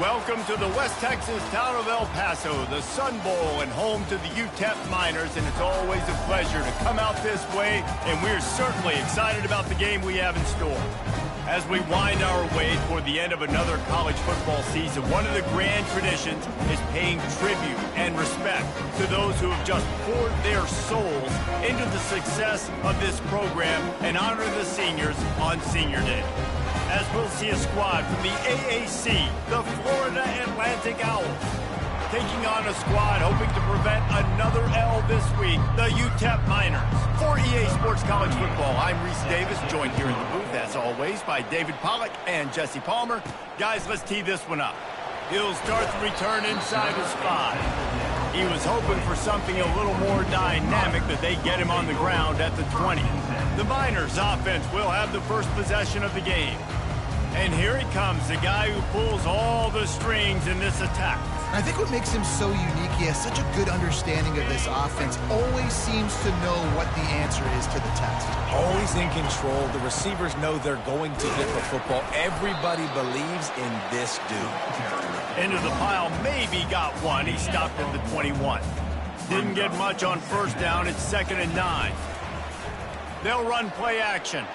Welcome to the West Texas town of El Paso, the Sun Bowl and home to the Utep Miners, and it's always a pleasure to come out this way, and we're certainly excited about the game we have in store. As we wind our way toward the end of another college football season, one of the grand traditions is paying tribute and respect to those who have just poured their souls into the success of this program and honor the seniors on Senior Day. As we'll see a squad from the AAC, the Florida Atlantic Owls, taking on a squad hoping to prevent another L this week, the Utep Miners. For EA Sports College Football, I'm Reese Davis, joined here in the booth, as always, by David Pollack and Jesse Palmer. Guys, let's tee this one up. He'll start the return inside his 5. He was hoping for something a little more dynamic, that they get him on the ground at the 20. The Miners offense will have the first possession of the game. And here he comes, the guy who pulls all the strings in this attack. I think what makes him so unique, he has such a good understanding of this offense, always seems to know what the answer is to the test. Always in control. The receivers know they're going to get the football. Everybody believes in this dude. Into the pile, maybe got one. He stopped at the 21. Didn't get much on first down. It's 2nd and 9. They'll run play action.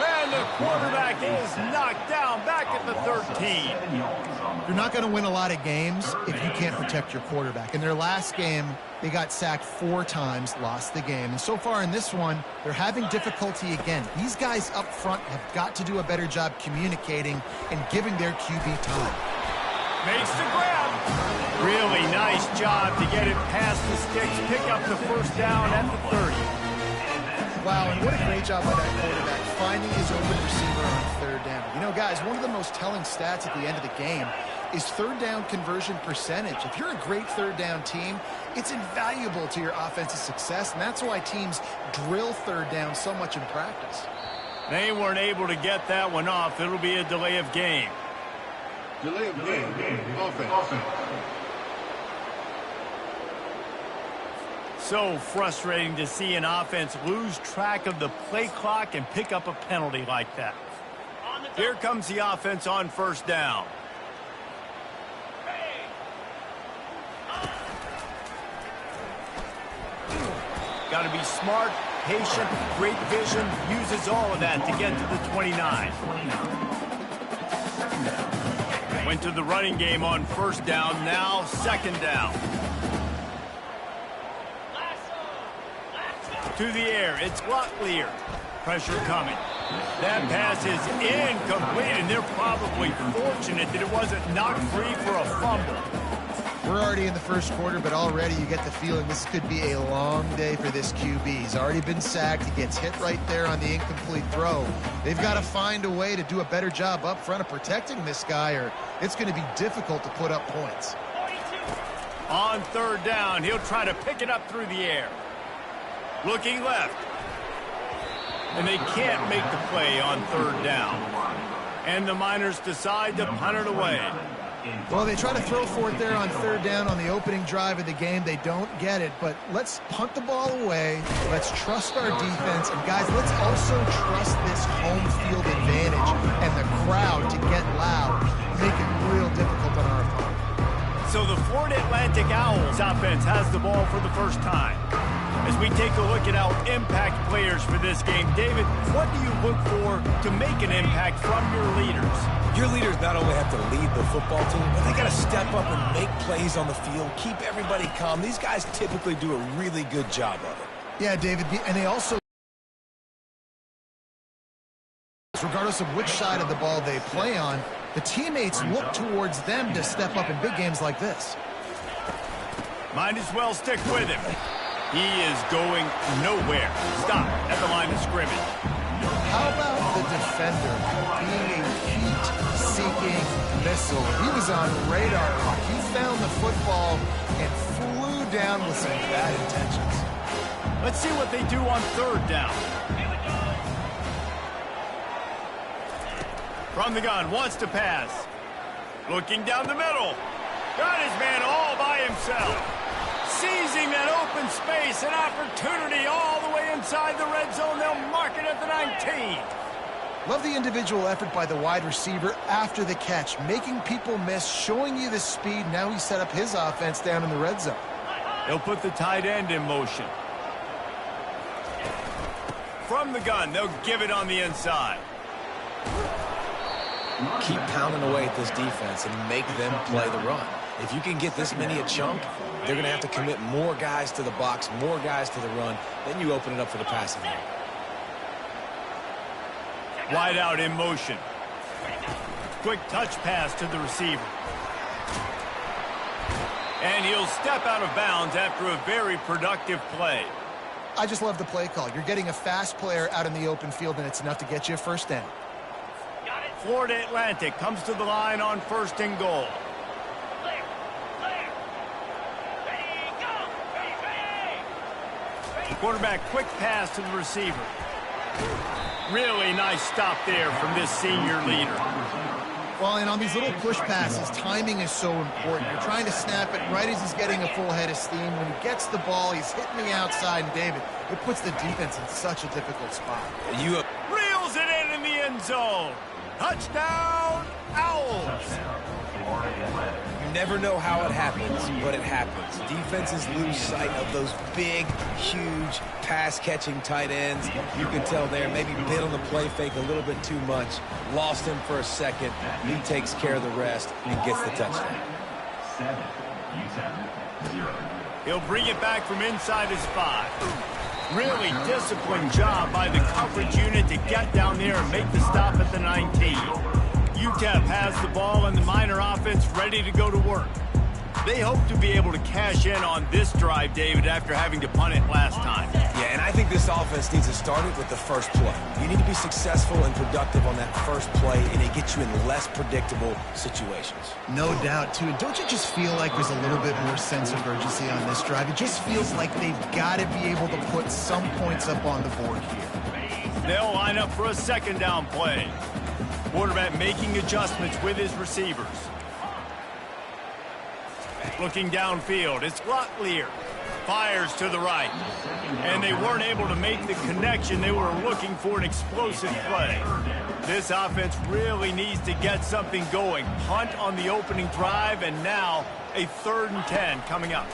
And the quarterback is knocked down back at the 13. You're not going to win a lot of games if you can't protect your quarterback. In their last game, they got sacked 4 times, lost the game. And so far in this one, they're having difficulty again. These guys up front have got to do a better job communicating and giving their QB time. Makes the grab. Really nice job to get it past the sticks, pick up the first down at the 30. Wow, and what a great job by that quarterback, finding his open receiver on 3rd down. You know, guys, one of the most telling stats at the end of the game is 3rd down conversion percentage. If you're a great 3rd down team, it's invaluable to your offensive success, and that's why teams drill 3rd down so much in practice. They weren't able to get that one off. It'll be a delay of game. Delay of game. Offense. So frustrating to see an offense lose track of the play clock and pick up a penalty like that. Here comes the offense on 1st down. Got to be smart, patient, great vision, uses all of that to get to the 29. Went to the running game on 1st down, now 2nd down. To the air, it's Locklear. Pressure coming. That pass is incomplete, and they're probably fortunate that it wasn't knocked free for a fumble. We're already in the 1st quarter, but already you get the feeling this could be a long day for this QB. He's already been sacked. He gets hit right there on the incomplete throw. They've got to find a way to do a better job up front of protecting this guy, or it's going to be difficult to put up points. On 3rd down, he'll try to pick it up through the air. Looking left. And they can't make the play on 3rd down. And the Miners decide to punt it away. Well, they try to throw for it there on 3rd down on the opening drive of the game. They don't get it, but let's punt the ball away. Let's trust our defense. And, guys, let's also trust this home field advantage and the crowd to get loud, make it real difficult on our opponent. So the Florida Atlantic Owls offense has the ball for the first time. As we take a look at our impact players for this game, David, what do you look for to make an impact from your leaders? Your leaders not only have to lead the football team, but they got to step up and make plays on the field, keep everybody calm. These guys typically do a really good job of it. Yeah, David, and they also, regardless of which side of the ball they play on, the teammates look towards them to step up in big games like this. Might as well stick with him. He is going nowhere. Stop at the line of scrimmage. How about the defender being a heat-seeking missile? He was on radar. He found the football and flew down with some bad intentions. Let's see what they do on 3rd down. From the gun, wants to pass. Looking down the middle. Got his man all by himself. Seizing that open space, an opportunity all the way inside the red zone. They'll mark it at the 19. Love the individual effort by the wide receiver after the catch, making people miss, showing you the speed. Now he set up his offense down in the red zone. He'll put the tight end in motion. From the gun, they'll give it on the inside. Keep pounding away at this defense and make them play the run. If you can get this many a chunk, they're going to have to commit more guys to the box, more guys to the run. Then you open it up for the passing game. Wide out in motion. Quick touch pass to the receiver. And he'll step out of bounds after a very productive play. I just love the play call. You're getting a fast player out in the open field, and it's enough to get you a first down. Florida Atlantic comes to the line on 1st and goal. Quarterback, quick pass to the receiver. Really nice stop there from this senior leader. Well, and on these little push passes, timing is so important. You're trying to snap it right as he's getting a full head of steam. When he gets the ball, he's hitting the outside, and David, it puts the defense in such a difficult spot. Reels it in the end zone. Touchdown, Owls. You never know how it happens, but it happens. Defenses lose sight of those big, huge, pass-catching tight ends. You can tell there, maybe bit on the play fake a little bit too much. Lost him for a second. He takes care of the rest and gets the touchdown. He'll bring it back from inside his 5. Really disciplined job by the coverage unit to get down there and make the stop at the 19. Utep has the ball and the Miner offense ready to go to work. They hope to be able to cash in on this drive, David, after having to punt it last time. Yeah, and I think this offense needs to start it with the first play. You need to be successful and productive on that first play, and it gets you in less predictable situations. No doubt, too. And don't you just feel like there's a little bit more sense of urgency on this drive? It just feels like they've got to be able to put some points up on the board here. They'll line up for a 2nd down play. Quarterback making adjustments with his receivers. Looking downfield, it's Locklear. Fires to the right. And they weren't able to make the connection. They were looking for an explosive play. This offense really needs to get something going. Punt on the opening drive, and now a 3rd and 10 coming up.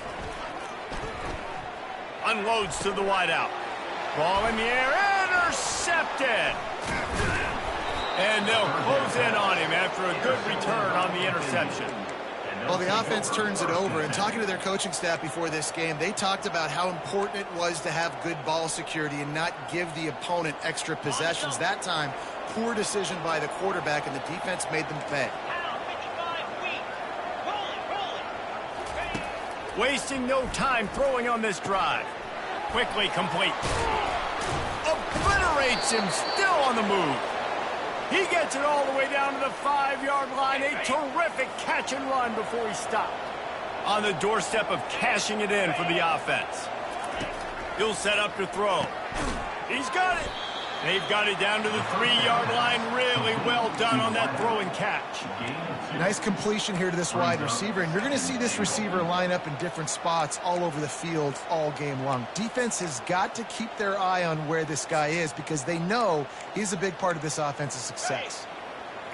Unloads to the wideout. Ball in the air, intercepted. And they'll close in on him after a good return on the interception. Well, the offense turns it over, and talking to their coaching staff before this game, they talked about how important it was to have good ball security and not give the opponent extra possessions. That time, poor decision by the quarterback, and the defense made them pay. Wasting no time throwing on this drive. Quickly complete. Obliterates him, still on the move. He gets it all the way down to the 5-yard line. A terrific catch and run before he stopped. On the doorstep of cashing it in for the offense. He'll set up to throw. He's got it. They've got it down to the 3-yard line. Really well done on that throw and catch. Nice completion here to this wide receiver, and you're going to see this receiver line up in different spots all over the field all game long. Defense has got to keep their eye on where this guy is because they know he's a big part of this offense's success.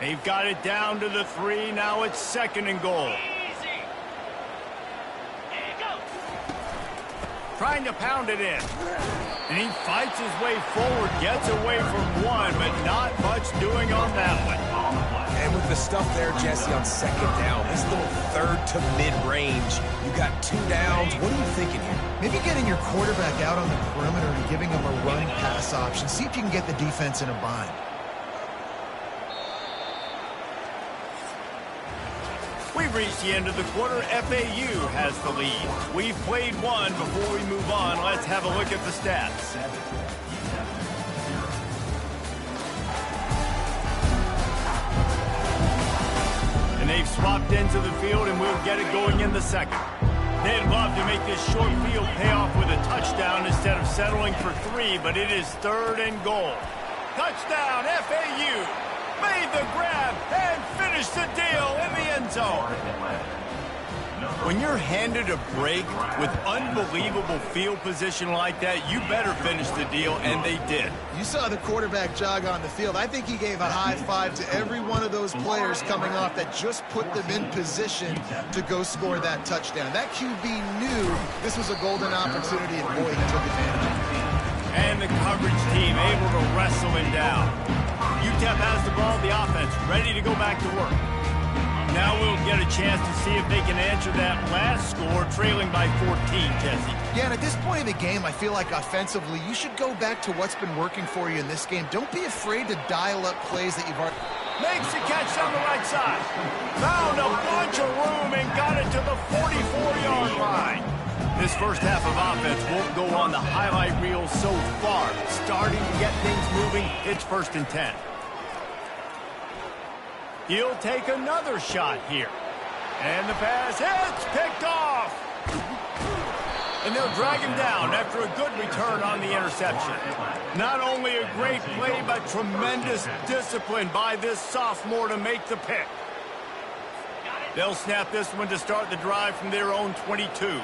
They've got it down to the 3. Now it's 2nd and goal. Trying to pound it in. And he fights his way forward, gets away from one, but not much doing on that one. And with the stuff there, Jesse, on 2nd down, this little 3rd to mid-range, you got 2 downs. What are you thinking here? Maybe getting your quarterback out on the perimeter and giving him a run-pass option. See if you can get the defense in a bind. We've reached the end of the quarter. FAU has the lead. We've played one. Before we move on, let's have a look at the stats. And they've swapped into the field, and we'll get it going in the 2nd. They'd love to make this short field pay off with a touchdown instead of settling for 3, but it is 3rd and goal. Touchdown, FAU! Made the grab and finished the deal in the end zone. When you're handed a break with unbelievable field position like that, you better finish the deal, and they did. You saw the quarterback jog on the field. I think he gave a high five to every one of those players coming off that just put them in position to go score that touchdown. That QB knew this was a golden opportunity, and boy, he took advantage. And the coverage team able to wrestle him down. Utep has the ball, the offense ready to go back to work. Now we'll get a chance to see if they can answer that last score, trailing by 14, Jesse. Yeah, and at this point in the game, I feel like offensively, you should go back to what's been working for you in this game. Don't be afraid to dial up plays that you've already... Makes the catch on the right side. Found a bunch of room and got it to the 44-yard line. This first half of offense won't go on the highlight reel so far. Starting to get things moving, it's 1st and 10. He'll take another shot here. And the pass hits, picked off. And they'll drag him down after a good return on the interception. Not only a great play, but tremendous discipline by this sophomore to make the pick. They'll snap this one to start the drive from their own 22.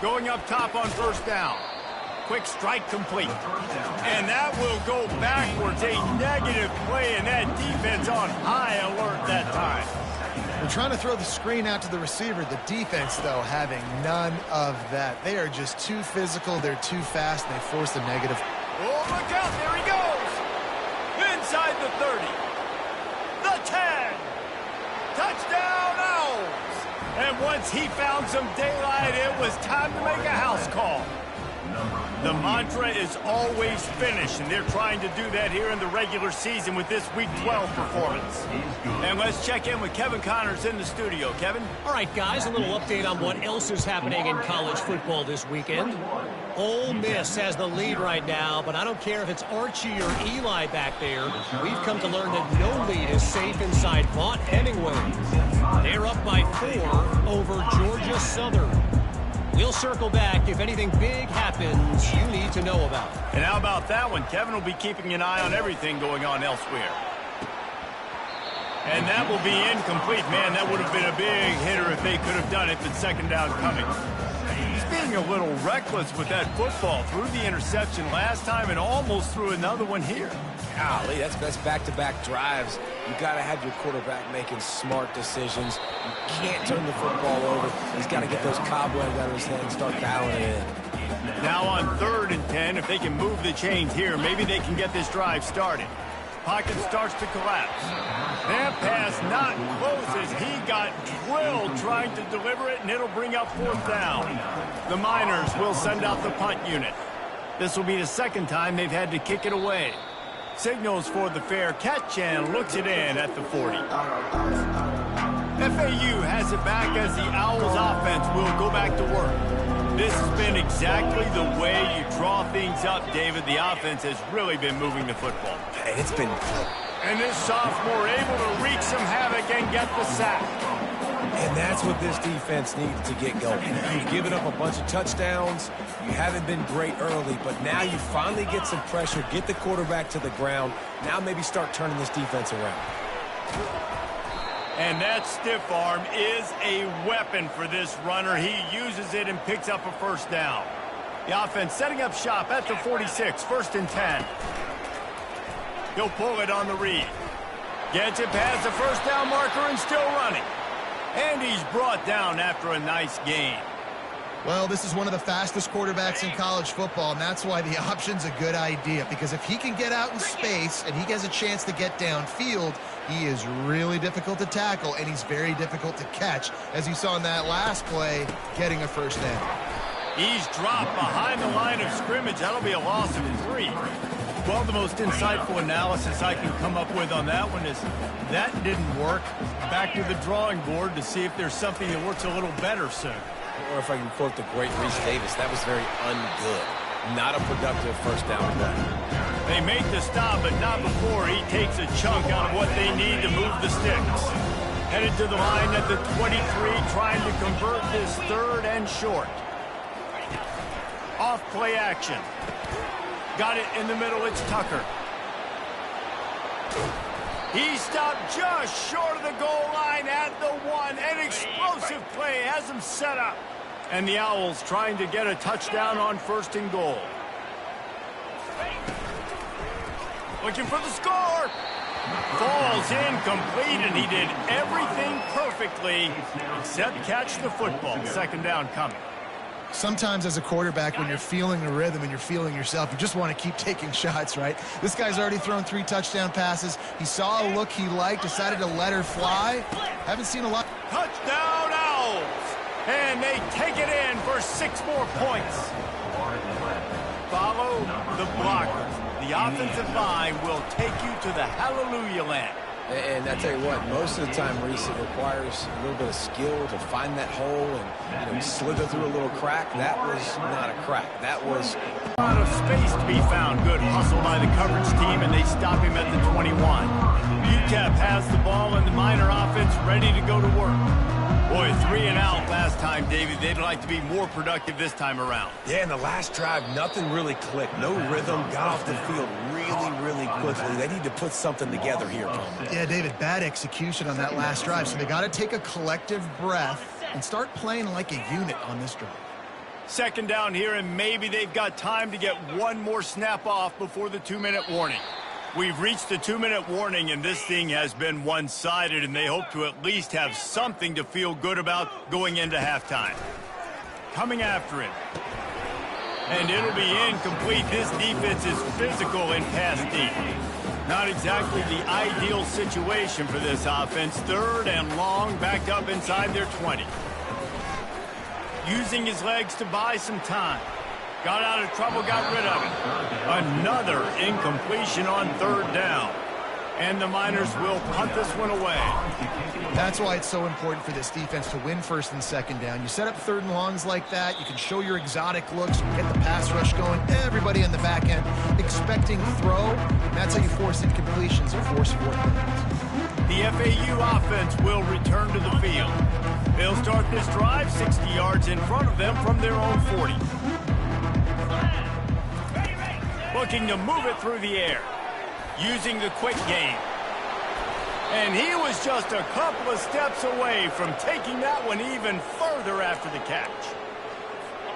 Going up top on 1st down. Quick strike complete. And that will go backwards. A negative play, and that defense on high alert that time. They're trying to throw the screen out to the receiver. The defense, though, having none of that. They are just too physical. They're too fast, and they force a negative. Oh, look out. There he goes. Inside the 30. The 10. Touchdown, Owls. And once he found some daylight, it was time to make a house call. The mantra is always finish, and they're trying to do that here in the regular season with this Week 12 performance. And let's check in with Kevin Connors in the studio. Kevin? All right, guys, a little update on what else is happening in college football this weekend. Ole Miss has the lead right now, but I don't care if it's Archie or Eli back there. We've come to learn that no lead is safe inside Vaught Hemingway. They're up by 4 over Georgia Southern. We'll circle back if anything big happens you need to know about. And how about that one? Kevin will be keeping an eye on everything going on elsewhere. And that will be incomplete. Man, that would have been a big hitter if they could have done it, but 2nd down coming. He's being a little reckless with that football. Threw the interception last time and almost threw another one here. Golly, that's back-to-back drives. You got to have your quarterback making smart decisions. You can't turn the football over. He's got to get those cobwebs out of his head and start dialing it in. Now on 3rd and 10, if they can move the chains here, maybe they can get this drive started. Pocket starts to collapse. That pass not close as he got drilled trying to deliver it, and it'll bring up 4th down. The Miners will send out the punt unit. This will be the 2nd time they've had to kick it away. Signals for the fair catch and looks it in at the 40. FAU has it back as the Owls offense will go back to work. This has been exactly the way you draw things up, David. The offense has really been moving the football. And it's been good. And this sophomore able to wreak some havoc and get the sack. And that's what this defense needs to get going. You've given up a bunch of touchdowns. You haven't been great early, but now you finally get some pressure, get the quarterback to the ground. Now maybe start turning this defense around. And that stiff arm is a weapon for this runner. He uses it and picks up a 1st down. The offense setting up shop at the 46, 1st and 10. He'll pull it on the read. Gets it past the 1st down marker and still running. And he's brought down after a nice gain. Well, this is one of the fastest quarterbacks in college football, and that's why the option's a good idea, because if he can get out in space and he has a chance to get downfield, he is really difficult to tackle, and he's very difficult to catch, as you saw in that last play, getting a 1st down. He's dropped behind the line of scrimmage. That'll be a loss of 3. Well, the most insightful analysis I can come up with on that one is that didn't work. Back to the drawing board to see if there's something that works a little better soon. Or if I can quote the great Reese Davis, that was very ungood. Not a productive 1st down play. They make the stop, but not before he takes a chunk out of what they need to move the sticks. Headed to the line at the 23, trying to convert this 3rd and short. Off play action. Got it in the middle, it's Tucker. He stopped just short of the goal line at the 1. An explosive play has him set up. And the Owls trying to get a touchdown on 1st and goal. Looking for the score. Falls incomplete, and he did everything perfectly except catch the football. 2nd down coming. Sometimes as a quarterback, when you're feeling the rhythm and you're feeling yourself, you just want to keep taking shots, right? This guy's already thrown 3 touchdown passes. He saw a look he liked, decided to let her fly. Haven't seen a lot. Touchdown Owls! And they take it in for 6 more points. Follow the blockers. The offensive line will take you to the hallelujah land. And I tell you what, most of the time, Reese, it requires a little bit of skill to find that hole and slither through a little crack. That was not a crack. That was a lot of space to be found. Good hustle by the coverage team, and they stop him at the 21. Utep has the ball, and the Miner offense ready to go to work. Boy, 3 and out last time, David. They'd like to be more productive this time around. Yeah, in the last drive, nothing really clicked. No rhythm. Got off the field really quickly. They need to put something together here, Coleman. Yeah, David, bad execution on that last drive. So they got to take a collective breath and start playing like a unit on this drive. 2nd down here, and maybe they've got time to get 1 more snap off before the 2-minute warning. We've reached the 2-minute warning, and this thing has been one-sided, and they hope to at least have something to feel good about going into halftime. Coming after it. And it'll be incomplete. This defense is physical in pass deep. Not exactly the ideal situation for this offense. 3rd and long, backed up inside their 20. Using his legs to buy some time. Got out of trouble, got rid of it. Another incompletion on 3rd down. And the Miners will punt this one away. That's why it's so important for this defense to win 1st and 2nd down. You set up 3rd and longs like that. You can show your exotic looks. You can get the pass rush going. Everybody in the back end expecting throw. That's how you force incompletions or force 4th downs. The FAU offense will return to the field. They'll start this drive 60 yards in front of them from their own 40. Looking to move it through the air. Using the quick game. And he was just a couple of steps away from taking that one even further after the catch.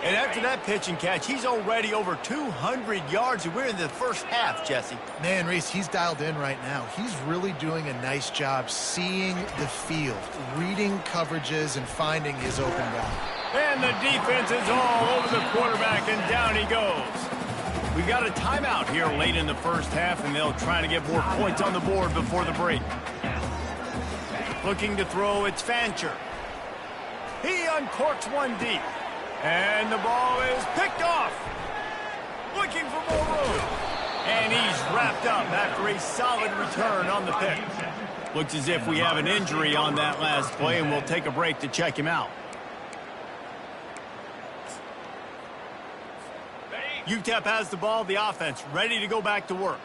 And after that pitch and catch, he's already over 200 yards, and we're in the 1st half, Jesse. Man, Reese, he's dialed in right now. He's really doing a nice job seeing the field, reading coverages, and finding his open guy. And the defense is all over the quarterback, and down he goes. We've got a timeout here late in the 1st half, and they'll try to get more points on the board before the break. Looking to throw, it's Fancher. He uncorks one deep. And the ball is picked off. Looking for more room. And he's wrapped up after a solid return on the pick. Looks as if we have an injury on that last play, and we'll take a break to check him out. Utep has the ball, the offense ready to go back to work.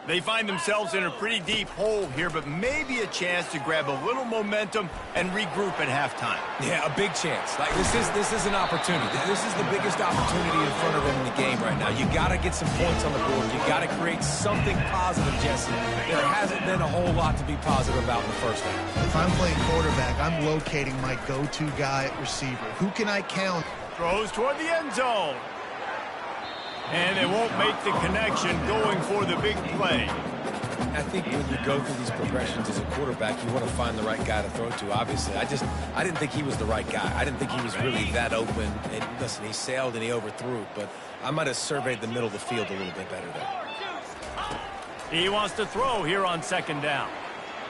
They find themselves in a pretty deep hole here, but maybe a chance to grab a little momentum and regroup at halftime. Yeah, a big chance. Like this is an opportunity. This is the biggest opportunity in front of them in the game right now. You got to get some points on the board. You got to create something positive, Jesse. There hasn't been a whole lot to be positive about in the 1st half. If I'm playing quarterback, I'm locating my go-to guy at receiver. Who can I count? Throws toward the end zone. And they won't make the connection going for the big play. I think when you go through these progressions as a quarterback, you want to find the right guy to throw to, obviously. I didn't think he was the right guy. I didn't think he was really that open. And listen, he sailed and he overthrew it, but I might have surveyed the middle of the field a little bit better there. He wants to throw here on 2nd down.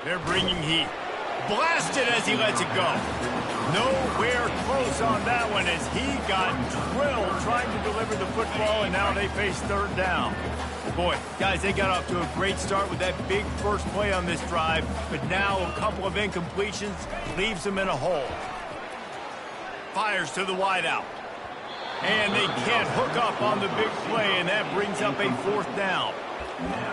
They're bringing heat. Blasted as he lets it go. Nowhere close on that one as he got drilled trying to deliver the football, and now they face 3rd down. Boy, guys, they got off to a great start with that big first play on this drive, but now a couple of incompletions leaves them in a hole. Fires to the wideout. And they can't hook up on the big play, and that brings up a 4th down.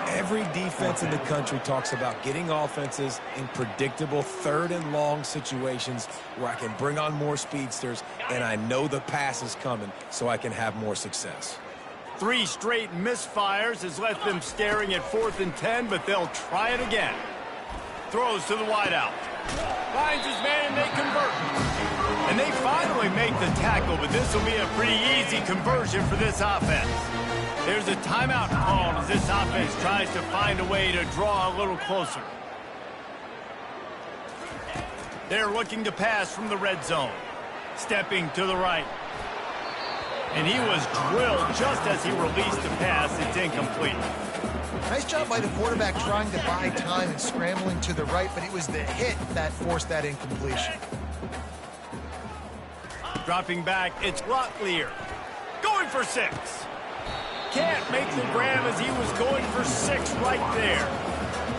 Every defense in the country talks about getting offenses in predictable 3rd and long situations where I can bring on more speedsters and I know the pass is coming so I can have more success. 3 straight misfires has left them staring at 4th and 10, but they'll try it again. throws to the wideout. Finds his man and they convert. And they finally make the tackle, but this will be a pretty easy conversion for this offense. There's a timeout called as this offense tries to find a way to draw a little closer. They're looking to pass from the red zone. Stepping to the right. And he was drilled just as he released the pass. It's incomplete. Nice job by the quarterback trying to buy time and scrambling to the right, but it was the hit that forced that incompletion. Dropping back, it's Locklear. Going for 6. Can't make the grab as he was going for 6 right there.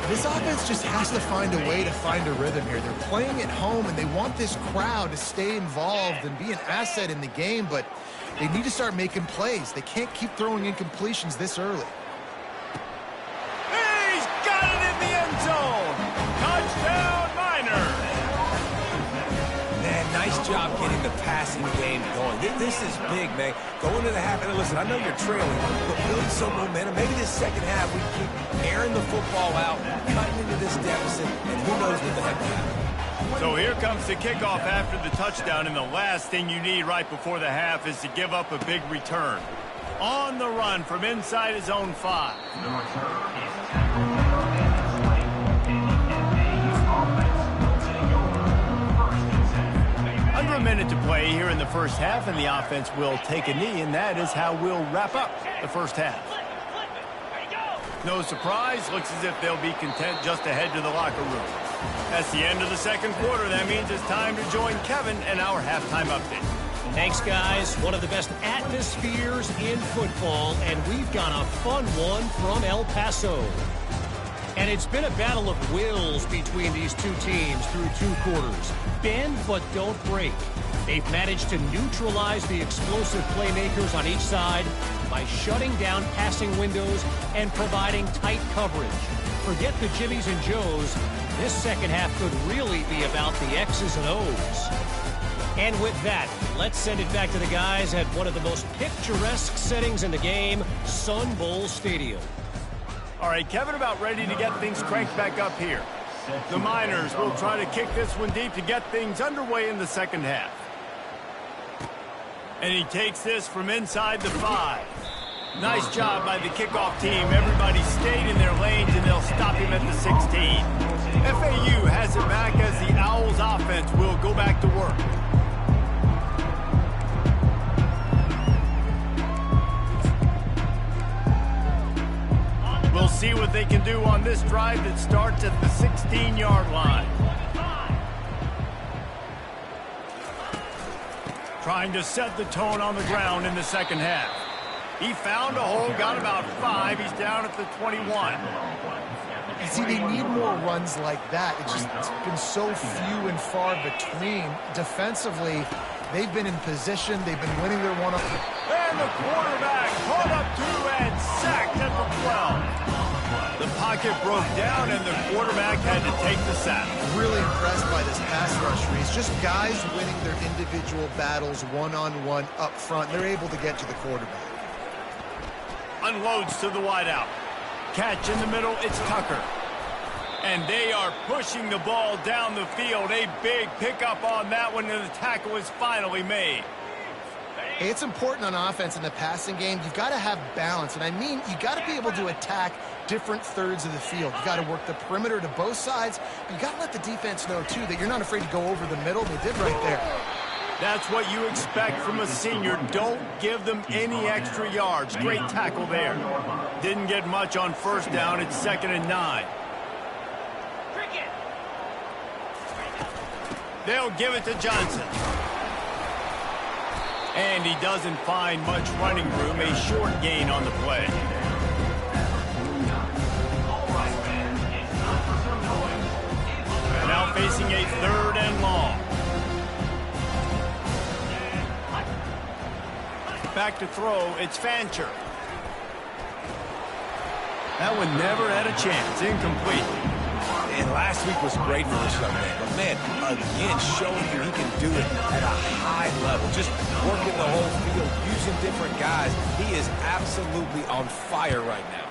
This offense just has to find a way to find a rhythm here. They're playing at home, and they want this crowd to stay involved and be an asset in the game, but they need to start making plays. They can't keep throwing incompletions this early. He's got it in the end zone. Touchdown, Miners. Man, nice job getting the passing game going. This is big, man. Go into the half, and listen, I know you're trailing, but build some momentum. Maybe this second half we keep airing the football out, cutting into this deficit, and who knows what the heck will happen. So here comes the kickoff after the touchdown, and the last thing you need right before the half is to give up a big return. On the run from inside his own 5. The return is tackle number 8 offense will take over first and 10. Under a minute to play here in the first half, and the offense will take a knee, and that is how we'll wrap up the first half. No surprise, looks as if they'll be content just to head to the locker room. That's the end of the second quarter. That means it's time to join Kevin and our halftime update. Thanks, guys. One of the best atmospheres in football, and we've got a fun one from El Paso. And it's been a battle of wills between these two teams through 2 quarters. Bend but don't break. They've managed to neutralize the explosive playmakers on each side by shutting down passing windows and providing tight coverage. Forget the Jimmies and Joes. This second half could really be about the X's and O's. And with that, let's send it back to the guys at one of the most picturesque settings in the game, Sun Bowl Stadium. All right, Kevin about ready to get things cranked back up here. The Miners will try to kick this one deep to get things underway in the second half. And he takes this from inside the 5. Nice job by the kickoff team. Everybody stayed in their lanes, and they'll stop him at the 16. FAU has it back as the Owls offense will go back to work. We'll see what they can do on this drive that starts at the 16-yard line. Trying to set the tone on the ground in the second half. He found a hole, got about 5. He's down at the 21. You see, they need more runs like that. It's just been so few and far between. Defensively, they've been in position. They've been winning their one-up. And the quarterback caught up to and sacked at the 12. The pocket broke down, and the quarterback had to take the sack. Really impressed by this pass rush. It's just guys winning their individual battles one-on-one up front. They're able to get to the quarterback. Unloads to the wideout. Catch in the middle, it's Tucker. And they are pushing the ball down the field. A big pickup on that one, and the tackle is finally made. Hey, it's important on offense in the passing game. You've got to have balance, and I mean you got to be able to attack different thirds of the field. You got to work the perimeter to both sides, but you got to let the defense know too that you're not afraid to go over the middle. They did right there. That's what you expect from a senior. Don't give them any extra yards. Great tackle there. Didn't get much on first down. It's 2nd and 9. They'll give it to Johnson. And he doesn't find much running room. A short gain on the play. Now facing a 3rd and long. Back to throw, it's Fancher. That one never had a chance, incomplete. And last week was great for this young man. But, man, again, showing you he can do it at a high level. Just working the whole field, using different guys. He is absolutely on fire right now.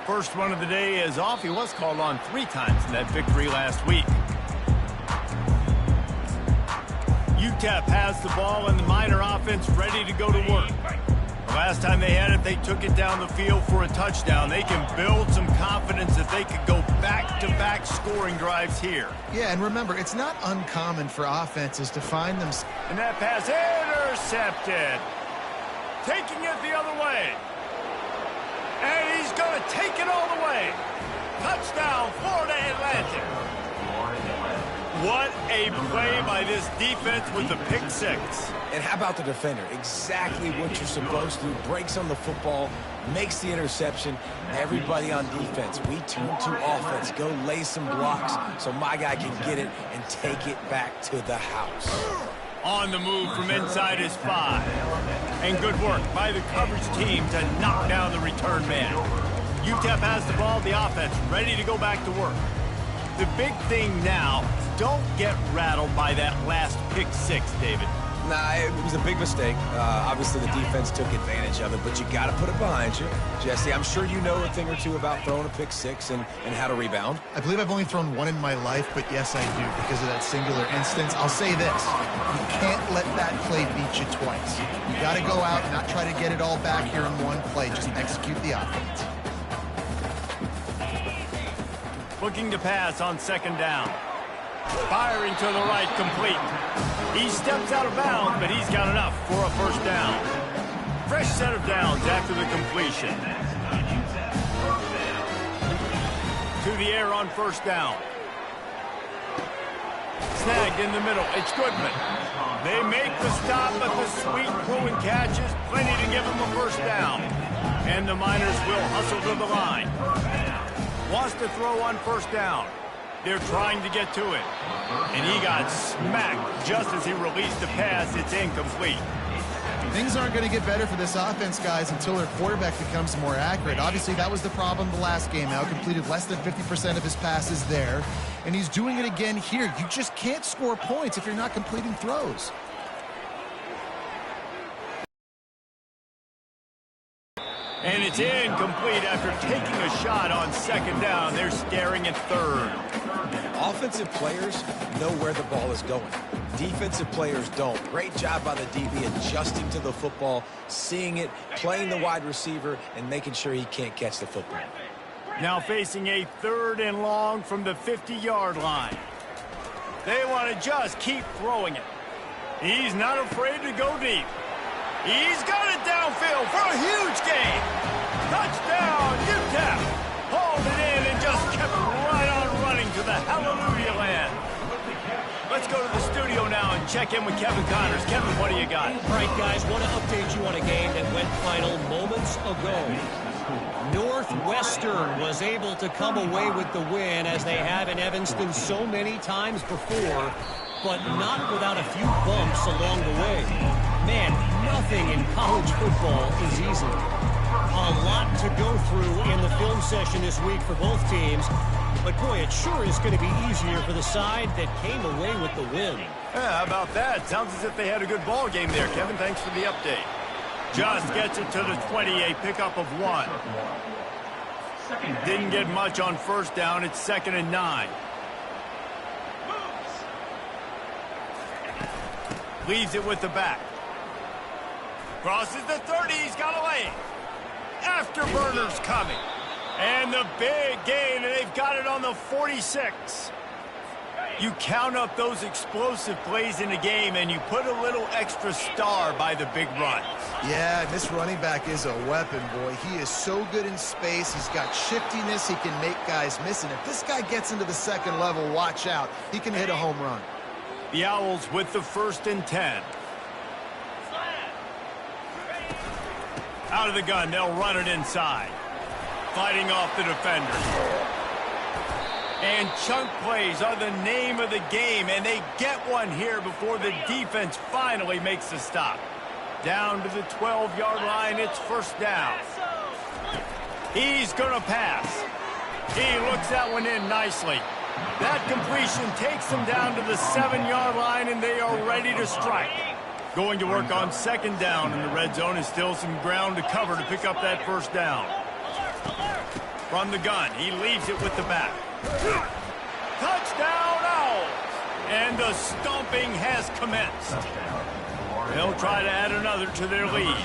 first run of the day is off. He was called on 3 times in that victory last week. Utep has the ball and the Miner offense ready to go to work. The last time they had it, they took it down the field for a touchdown. They can build some confidence that they could go back-to-back scoring drives here. Yeah, and remember, it's not uncommon for offenses to find them. And that pass intercepted. Taking it the other way. And he's going to take it all the way. Touchdown, Florida Atlantic. What a play by this defense with the pick 6. And how about the defender? Exactly what you're supposed to do. Breaks on the football, makes the interception. Everybody on defense, we turn to offense. Go lay some blocks so my guy can get it and take it back to the house. On the move from inside his 5. And good work by the coverage team to knock down the return man. Utep has the ball, the offense ready to go back to work. The big thing now, don't get rattled by that last pick 6, David. Nah, it was a big mistake. Obviously, the defense took advantage of it, but you got to put it behind you. Jesse, I'm sure you know a thing or two about throwing a pick 6 and how to rebound. I believe I've only thrown 1 in my life, but yes, I do, because of that singular instance. I'll say this. You can't let that play beat you twice. You got to go out and not try to get it all back here in one play. Just execute the offense. Looking to pass on 2nd down. Firing to the right, complete. He steps out of bounds, but he's got enough for a 1st down. Fresh set of downs after the completion. To the air on 1st down. Snagged in the middle. It's Goodman. They make the stop, but the sweet throw and catch is plenty to give them a 1st down. And the Miners will hustle to the line. Wants to throw on 1st down. They're trying to get to it. And he got smacked just as he released the pass. It's incomplete. Things aren't going to get better for this offense, guys, until their quarterback becomes more accurate. Obviously, that was the problem the last game out. Completed less than 50% of his passes there. And he's doing it again here. You just can't score points if you're not completing throws. And it's incomplete after taking a shot on 2nd down. They're staring at 3rd. Offensive players know where the ball is going. Defensive players don't. Great job by the DB adjusting to the football, seeing it, playing the wide receiver, and making sure he can't catch the football. Now facing a 3rd and long from the 50-yard line. They want to just keep throwing it. He's not afraid to go deep. He's got it downfield for a huge gain. Touchdown, Utep. Hauled it in and just kept right on running to the hallelujah land. Let's go to the studio now and check in with Kevin Connors. Kevin, what do you got? All right, guys, want to update you on a game that went final moments ago. Northwestern was able to come away with the win, as they have in Evanston so many times before, but not without a few bumps along the way. Man, nothing in college football is easy. A lot to go through in the film session this week for both teams, but boy, it sure is going to be easier for the side that came away with the win. Yeah, how about that? Sounds as if they had a good ball game there, Kevin. Thanks for the update. Just gets it to the 20, a pickup of 1. Didn't get much on 1st down. It's 2nd and 9. Leaves it with the back. Crosses the 30. He's got a lane. Afterburners coming. And the big gain, and they've got it on the 46. You count up those explosive plays in the game, and you put a little extra star by the big run. Yeah, this running back is a weapon, boy. He is so good in space. He's got shiftiness. He can make guys miss. And if this guy gets into the 2nd level, watch out. He can hit a home run. The Owls with the 1st and 10. Out of the gun, they'll run it inside. Fighting off the defenders. And chunk plays are the name of the game, and they get one here before the defense finally makes the stop. Down to the 12-yard line, it's 1st down. He's going to pass. He looks that one in nicely. That completion takes them down to the 7-yard line, and they are ready to strike. Going to work on 2nd down, and the red zone is still some ground to cover to pick up that 1st down. From the gun, he leaves it with the back. Touchdown, Owls! And the stomping has commenced. They'll try to add another to their lead.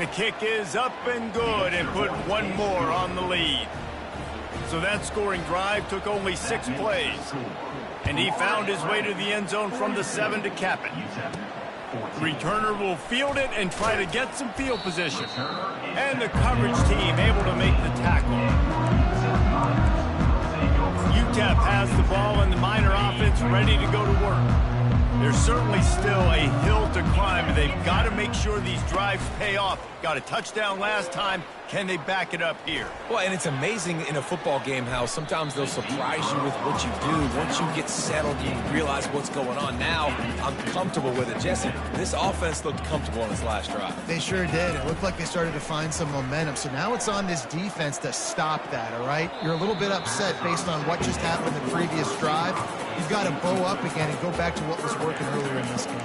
The kick is up and good and put one more on the lead. So that scoring drive took only 6 plays. And he found his way to the end zone from the 7 to cap it. The returner will field it and try to get some field position. And the coverage team able to make the tackle. Utep has the ball and the Miner offense ready to go to work. There's certainly still a hill to climb, and they've got to make sure these drives pay off. Got a touchdown last time. Can they back it up here? Well, and it's amazing in a football game how sometimes they'll surprise you with what you do. Once you get settled, you realize what's going on. Now, I'm comfortable with it. Jesse, this offense looked comfortable on its last drive. They sure did. It looked like they started to find some momentum. So now it's on this defense to stop that, all right? You're a little bit upset based on what just happened in the previous drive. You've got to bow up again and go back to what was working earlier in this game.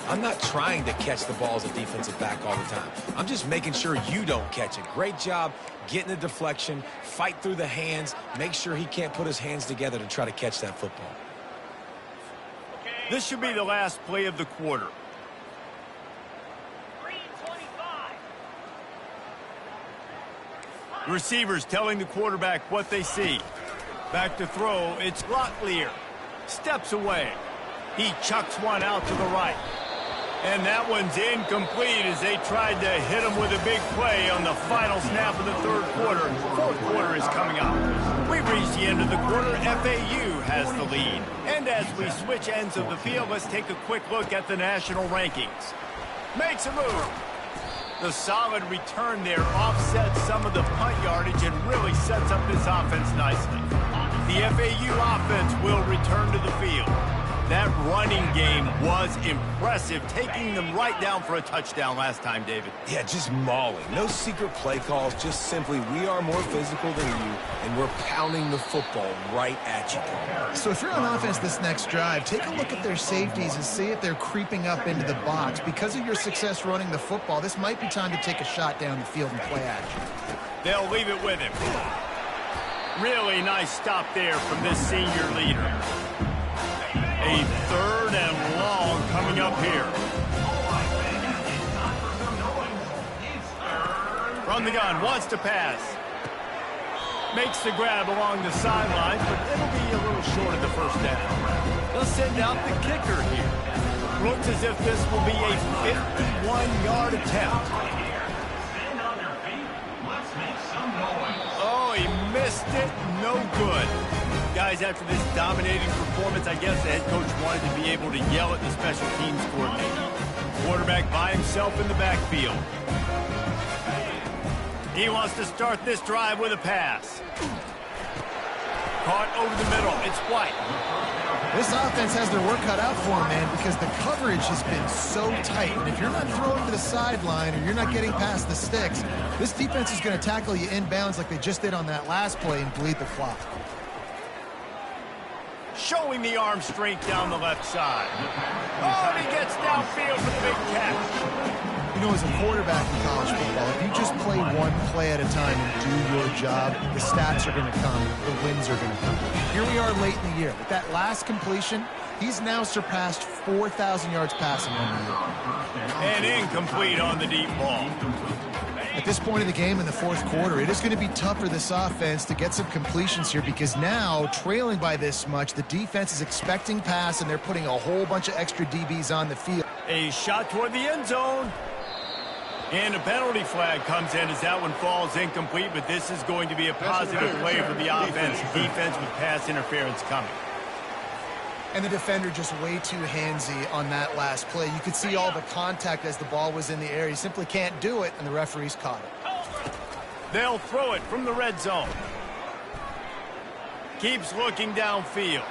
I'm not trying to catch the ball as a defensive back all the time. I'm just making sure you don't catch it. Great job getting the deflection, fight through the hands, make sure he can't put his hands together to try to catch that football. This should be the last play of the quarter. The receivers telling the quarterback what they see. Back to throw, it's Locklear. Steps away. He chucks one out to the right. And that one's incomplete as they tried to hit him with a big play on the final snap of the third quarter. Fourth quarter is coming up. We've reached the end of the quarter. FAU has the lead. And as we switch ends of the field, let's take a quick look at the national rankings. Makes a move. The solid return there offsets some of the punt yardage and really sets up this offense nicely. The FAU offense will return to the field. That running game was impressive, taking them right down for a touchdown last time, David. Yeah, just mauling. No secret play calls, just simply we are more physical than you, and we're pounding the football right at you. So if you're on offense this next drive, take a look at their safeties and see if they're creeping up into the box. Because of your success running the football, this might be time to take a shot down the field and play action. They'll leave it with him. Really nice stop there from this senior leader. A third and long coming up here. From the gun, wants to pass. Makes the grab along the sidelines, but it'll be a little short of the first down. They'll send out the kicker here. Looks as if this will be a 51-yard attempt. Oh, he missed it. No good. Guys, after this dominating performance, I guess the head coach wanted to be able to yell at the special teams coordinator. Quarterback by himself in the backfield. He wants to start this drive with a pass. Caught over the middle. It's White. This offense has their work cut out for them, man, because the coverage has been so tight. And if you're not throwing to the sideline or you're not getting past the sticks, this defense is going to tackle you inbounds like they just did on that last play and bleed the clock. Showing the arm strength down the left side. Oh, and he gets downfield with a big catch. You know, as a quarterback in college football, if you just play one play at a time and do your job, the stats are going to come, the wins are going to come. Here we are late in the year. With that last completion, he's now surpassed 4,000 yards passing on the year. And incomplete on the deep ball. At this point of the game in the fourth quarter, it is going to be tough for this offense to get some completions here because now, trailing by this much, the defense is expecting pass and they're putting a whole bunch of extra DBs on the field. A shot toward the end zone. And a penalty flag comes in as that one falls incomplete, but this is going to be a positive play for the offense. Defense with pass interference coming. And the defender just way too handsy on that last play. You could see all the contact as the ball was in the air. He simply can't do it, and the referees caught it. They'll throw it from the red zone. Keeps looking downfield.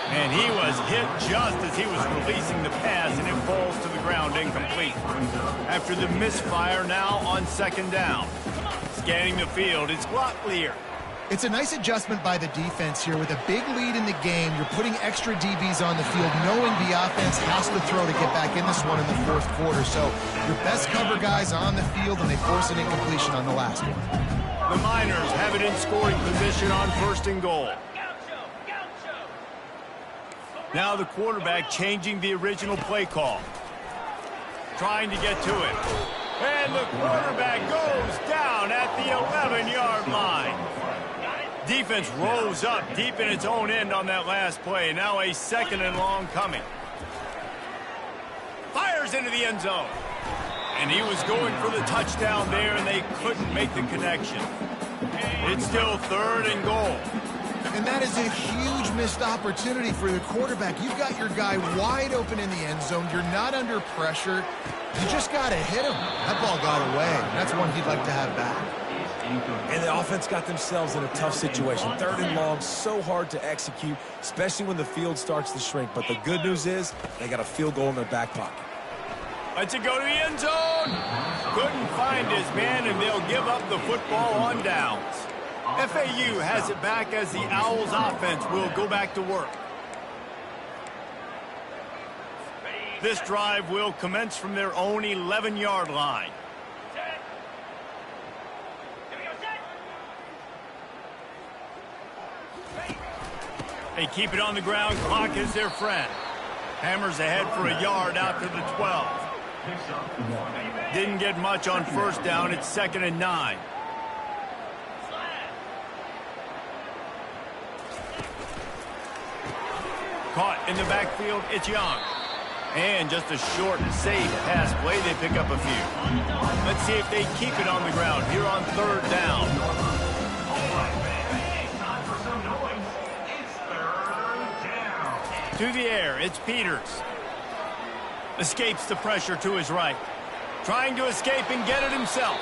And he was hit just as he was releasing the pass, and it falls to the ground incomplete. After the misfire, now on second down. Scanning the field, it's Locklear. It's a nice adjustment by the defense here. With a big lead in the game, you're putting extra DBs on the field, knowing the offense has to throw to get back in this one in the fourth quarter. So your best cover guys on the field, and they force an incompletion on the last one. The Miners have it in scoring position on 1st and goal. Now the quarterback changing the original play call. Trying to get to it. And the quarterback goes down at the 11-yard line. Defense rose up deep in its own end on that last play. Now a 2nd and long coming. Fires into the end zone. And he was going for the touchdown there, and they couldn't make the connection. It's still 3rd and goal. And that is a huge missed opportunity for the quarterback. You've got your guy wide open in the end zone. You're not under pressure. You just got to hit him. That ball got away. That's one he'd like to have back. And the offense got themselves in a tough situation. 3rd and long, so hard to execute, especially when the field starts to shrink. But the good news is they got a field goal in their back pocket. Let's it go to the end zone. Couldn't find his man, and they'll give up the football on downs. FAU has it back as the Owls offense will go back to work. This drive will commence from their own 11-yard line. They keep it on the ground. Clock is their friend. Hammers ahead for a yard out to the 12. Didn't get much on 1st down. It's 2nd and 9. Caught in the backfield. It's Young. And just a short, safe pass play. They pick up a few. Let's see if they keep it on the ground here on 3rd down. To the air, it's Peters. Escapes the pressure to his right. Trying to escape and get it himself.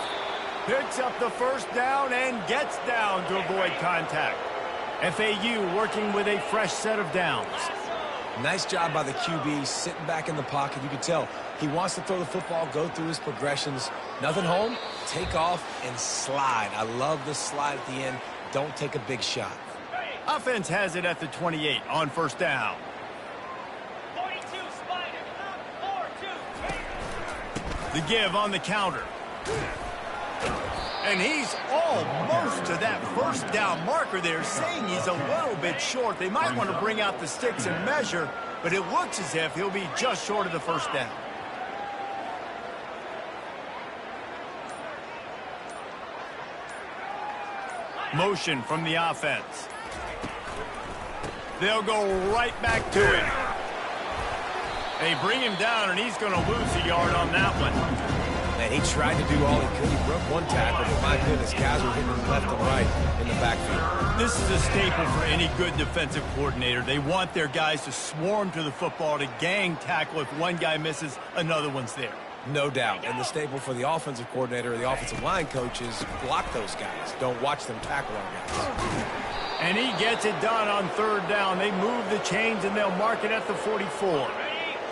Picks up the 1st down and gets down to avoid contact. FAU working with a fresh set of downs. Nice job by the QB, sitting back in the pocket. You can tell he wants to throw the football, go through his progressions. Nothing home, take off, and slide. I love the slide at the end. Don't take a big shot. Offense has it at the 28 on 1st down. The give on the counter. And he's almost to that 1st down marker there, saying he's a little bit short. They might want to bring out the sticks and measure, but it looks as if he'll be just short of the 1st down. Motion from the offense. They'll go right back to it. They bring him down, and he's going to lose a yard on that one. Man, he tried to do all he could. He broke one tackle, but my goodness, guys were hitting him left and right in the backfield. This is a staple for any good defensive coordinator. They want their guys to swarm to the football, to gang tackle. If one guy misses, another one's there. No doubt. And the staple for the offensive coordinator or the offensive line coach is block those guys. Don't watch them tackle our guys. And he gets it done on 3rd down. They move the chains, and they'll mark it at the 44.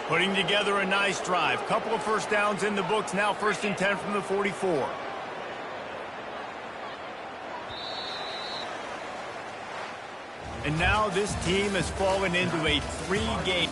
Putting together a nice drive. Couple of 1st downs in the books. Now 1st and 10 from the 44. And now this team has fallen into a 3-game